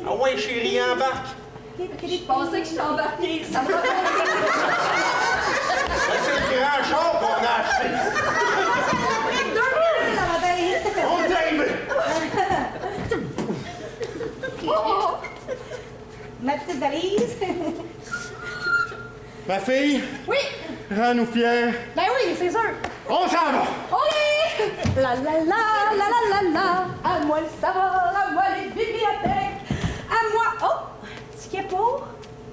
Ah ouais, chérie, embarque. Je pensais que je t'embarquais. Ça me C'est le grand char qu'on a acheté. On est arrivé. Ma petite valise. Ma fille. Oui. Rends-nous fiers. Ben oui, c'est sûr. On s'en va. Oui. La la la la la la la. À moi le savoir, à moi les bibliothèques. À moi. Oh, ticket pour.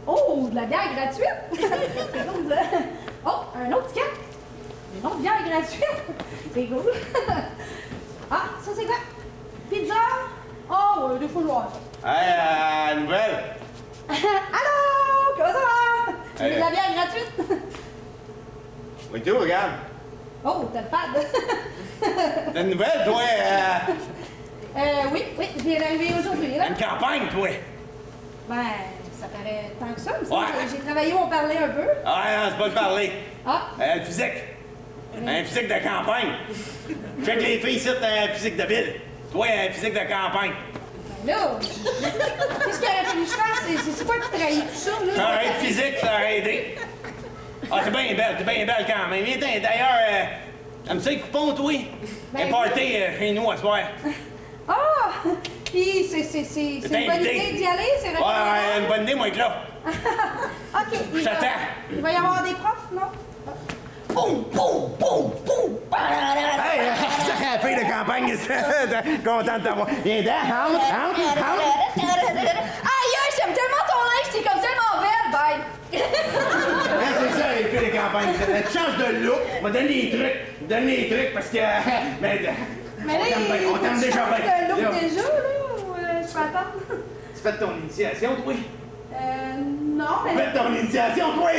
Oh, de la bière gratuite. Oh, un autre ticket. Une autre bière gratuite. C'est cool. Ah, ça c'est quoi? Pizza? Oh, deux fois je vais avoir ça. Hey, nouvelle. Allô, comment ça va? Tu veux de la bière gratuite? Oui, tu regarde. Oh, t'as le pad. T'as une nouvelle, toi? Oui, je viens d'arriver aujourd'hui, là. Une campagne, toi. Ben, ça paraît tant que ça, mais Ouais. j'ai travaillé au parler un peu. Ah, non, c'est pas le parler. Ah. Le physique. Un physique de campagne. Check les filles ici, t'as un physique de ville. Toi, un physique de campagne. Ben là, qu'est-ce qu'il aurait fallu que je fasse? C'est quoi qui trahit tout ça, là? Ça aurait été physique, ça aurait aidé. Ah, t'es bien belle quand même. Viens, d'ailleurs, t'aimes ça les coupons, toi? Ben, Un party chez nous à soir. Ah! Puis c'est une bonne idée d'y aller, c'est vrai? Ouais, une bonne idée, moi, être là. OK. Je t'attends. Il va y avoir des profs, non? Boum, boum, boum, boum! Hey, c'est un fille de campagne, content de t'avoir. Viens dedans, rentre. Aïe, j'aime tellement ton linge, t'es comme tellement belle, bye! C'est ça, les filles de campagne. Tu changes de look, on va donner des trucs, parce que... Mais là, on t'aime déjà bien. Tu look déjà, là, ou je peux attendre? Tu fais ton initiation, toi? Non, mais... Fais ton initiation, toi!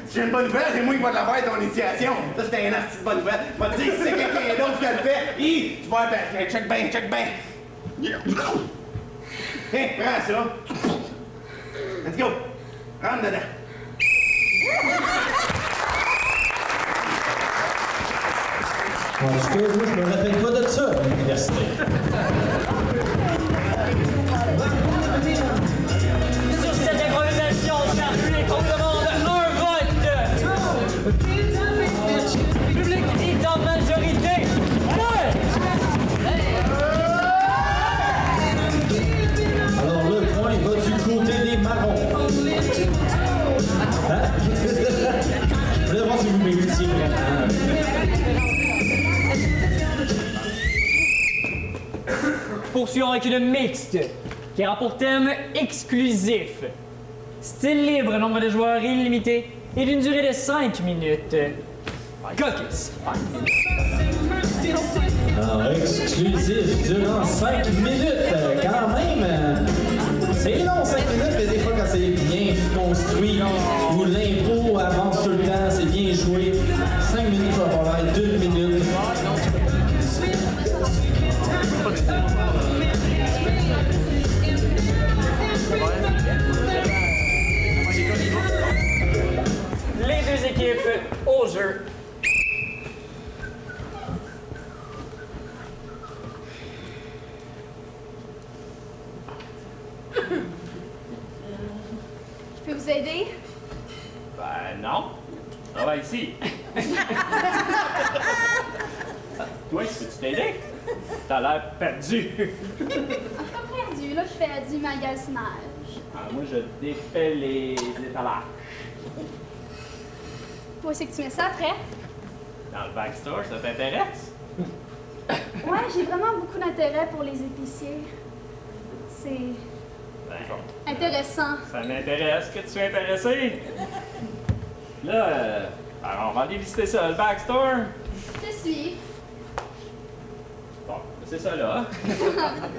Si j'ai une bonne nouvelle, c'est moi qui va te la faire, ton initiation. Ça, c'était une petite bonne nouvelle. Je vais te dire que c'est quelqu'un d'autre qui le fait. Tu vas... Ben, check bien. Tiens, prends ça. Let's go. Rentre dedans. En tout cas, moi, je me rappelle pas de ça à l'université. Sur cette improvisation, cher public, on demande un vote. Le public est en majorité. Ouais! poursuivons avec une mixte qui aura pour thème exclusif. Style libre, nombre de joueurs illimité et d'une durée de 5 minutes. Caucus. Alors, exclusif durant 5 minutes. Quand même, c'est long 5 minutes, mais des fois quand c'est bien construit ou l'impro avance tout le temps, c'est bien joué. 5 minutes, ça va avoir l'air 2 minutes. Les deux équipes au jeu. Je peux vous aider? Ben non. On va ici. Toi, peux-tu t'aider? T'as l'air perdu. Je suis pas perdu, là, je fais du magasinage. Ah, moi, je défais les étalages. Toi, c'est que tu mets ça après? Dans le backstore, ça t'intéresse? Ouais, j'ai vraiment beaucoup d'intérêt pour les épiciers. C'est Ben, intéressant. ça m'intéresse que tu sois intéressé. Là, alors on va aller visiter ça, le backstore. Je suis. Bon, c'est ça là. Ça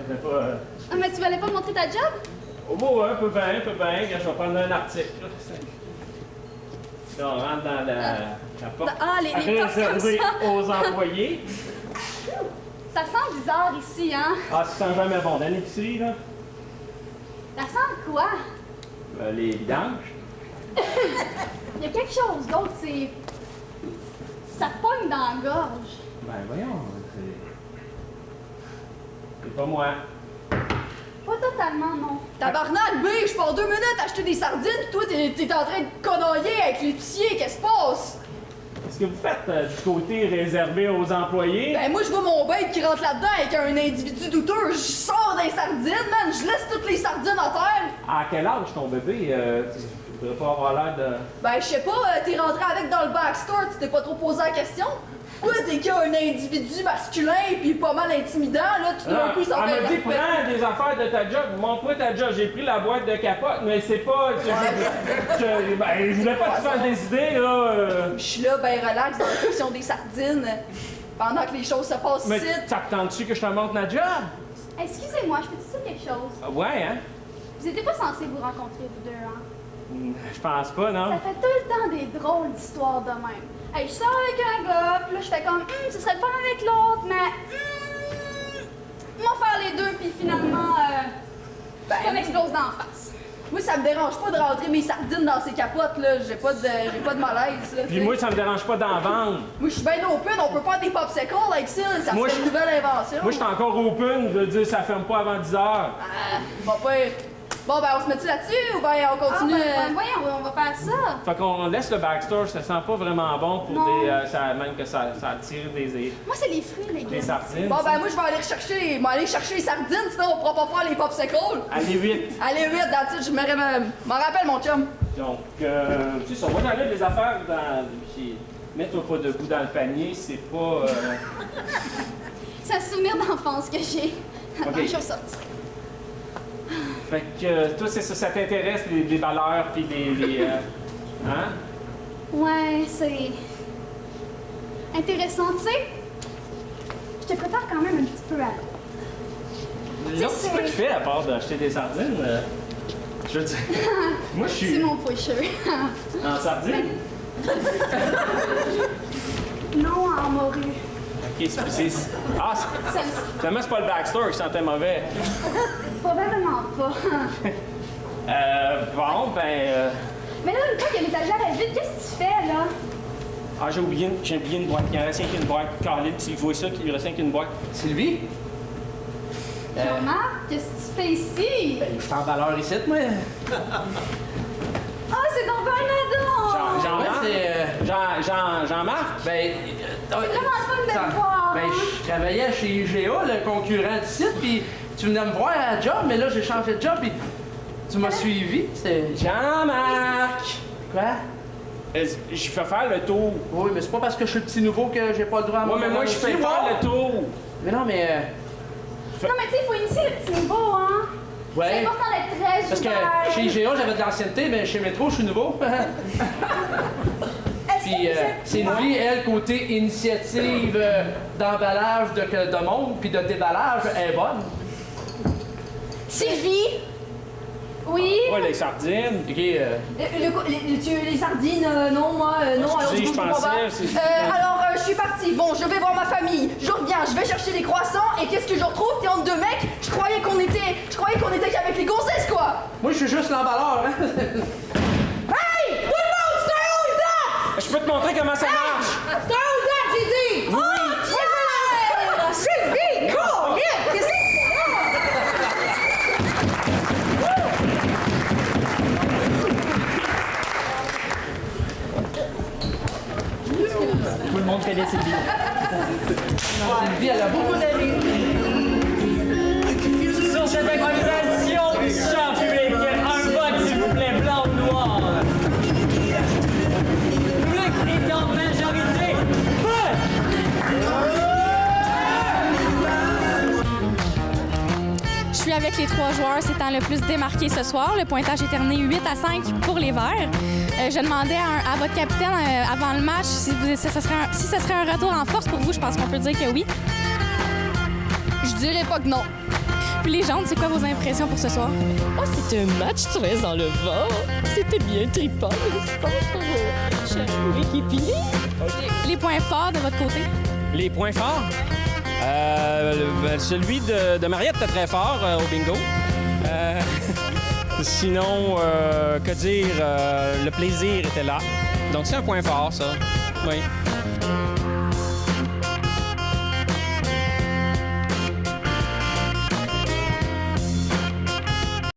fait pas... Ah, mais tu voulais pas montrer ta job? Oh, bon, un peu bien. Je vais prendre un article. Là, on rentre dans la porte Ah, les portes réservée comme ça. aux employés. Ça sent bizarre ici, hein? Ah, tu sens jamais bon dans l'épicerie, là? Ça sent quoi? Les vidanges. Il y a quelque chose d'autre, c'est... Ça te pogne dans la gorge. Ben, voyons, c'est pas moi. Pas totalement, non. Tabarnak, B, je pars 2 minutes acheter des sardines, pis toi, t'es en train de connoyer avec l'épicier, qu'est-ce qui se passe? Qu'est-ce que vous faites du côté réservé aux employés? Ben, moi, je vois mon bête qui rentre là-dedans avec un individu douteux, je sors des sardines, man, je laisse toutes les sardines à terre. À quel âge ton bébé? Tu devrais pas avoir l'air de... Ben, je sais pas, t'es rentré avec dans le backstore, tu t'es pas trop posé la question? Quoi, t'es qu'un individu masculin pis pas mal intimidant, là, tout d'un coup, ça Elle fait... m'a dit, prends des affaires de ta job, montre-moi ta job. J'ai pris la boîte de capote, mais c'est pas... je voulais pas te faire des idées, là. Je suis là, ben relax, dans la section des sardines, pendant que les choses se passent Mais ici. t'attends-tu que je te montre ma job? Excusez-moi, je peux te dire quelque chose? Ah, ouais, hein? Vous étiez pas censés vous rencontrer, vous deux, hein? Je pense pas, non? Ça fait tout le temps des drôles d'histoires de même. Hey, je sors avec un gars, puis là, je fais comme, ce serait le fun avec l'autre, mais, on va faire les deux, puis finalement, ça m'explose d'en face. Moi, ça me dérange pas de rentrer mes sardines dans ces capotes, là. J'ai pas de malaise, là. Puis moi, ça me dérange pas d'en vendre. Moi, je suis bien open, on peut faire des popsicles avec ça, ça Moi, serait une nouvelle invention. Moi, je suis encore open, je veux dire, ça ferme pas avant 10 heures. Bon, bon, ben, on se met-tu là-dessus ou ben, on continue? Voyons, on va faire ça. Fait qu'on laisse le backstore, ça sent pas vraiment bon pour Non. même que ça attire des Moi, c'est les fruits, les gars. des sardines. Bon, ben, moi, je vais aller chercher les sardines, sinon on pourra pas faire les popsicles. Allez vite. Allez, vite, that's it, je m'en rappelle, mon chum. Donc, tu sais, on va enlever les affaires dans... Puis, mets-toi pas debout dans le panier, c'est pas... C'est un souvenir d'enfance que j'ai. Attends, Ok. je suis sortie. Fait que, toi, c'est ça t'intéresse, les valeurs, puis les hein? Ouais, c'est intéressant, tu sais. Je te prépare quand même un petit peu à Là, c'est quoi tu fais à part d'acheter des sardines? Je veux dire, moi, je suis... C'est mon pusher. En sardines? Non, en morue. Ok, c'est... Ah, finalement, c'est pas le backstore qui sentait mauvais. Probablement pas. Bon, ben... Mais là, une fois que l'étagère est vide, qu'est-ce que tu fais, là? Ah, j'ai oublié une boîte. Il en reste qu'une boîte. Caroline, tu vois ça, il reste qu'une boîte. Sylvie? Jean-Marc, qu'est-ce que tu fais ici? Ben, je suis en valeur ici, moi. Ah, c'est donc un ado! Jean-Marc? Ben, C'est vraiment le fun de te voir. Ben, je travaillais chez IGA, le concurrent du site, puis tu venais me voir à la job, mais là, j'ai changé de job, puis tu m'as suivi. C'est Jean-Marc! Quoi? Je fais faire le tour. Oui, mais c'est pas parce que je suis le petit nouveau que j'ai pas le droit à Ouais, mais moi, je fais faire le tour. Mais non, mais... Non, mais tu sais, il faut initier le petit niveau, hein? Ouais. C'est important d'être très Parce que ouvert. chez IGA, j'avais de l'ancienneté, mais chez Métro, je suis nouveau. Puis Sylvie, elle, côté initiative d'emballage de monde puis de déballage, elle est bonne. Sylvie? Oui? Ouais, les sardines. OK. Les sardines, non, moi, non, alors Excusez, du coup, je comprends pensais, pas. c'est- Alors, je suis partie. Bon, je vais voir ma famille. Je reviens, je vais chercher des croissants. Et qu'est-ce que je retrouve? T'es entre deux mecs. Je croyais qu'on était qu'avec les gonzesses, quoi. Moi, je suis juste l'emballeur, hein? Hey! Tout le monde, c'est un hold-up! Je peux te montrer comment ça marche. C'est un hold-up, j'ai dit! Oui. Oh, Sylvie! Cool! Qu'est-ce que c'est? Tout le monde connaît Sylvie. Sylvie, elle a beaucoup d'amis. Sur cette improvisation, cher public, un vote, s'il vous plaît, blanc ou noir. Le public est en majorité. Vote! Je suis avec les 3 joueurs s'étant le plus démarqués ce soir. Le pointage est terminé 8-5 pour les Verts. Je demandais à votre capitaine avant le match si ce serait un retour en force pour vous. Je pense qu'on peut dire que oui. Je dirais pas que non. Puis les jaunes, c'est quoi vos impressions pour ce soir? Oh, c'est un match très enlevant. C'était bien trippant, n'est-ce pas, cher équipier? Les points forts de votre côté? Les points forts? Celui de Mariette était très fort au bingo. Sinon, que dire, le plaisir était là. Donc c'est un point fort, ça. Oui.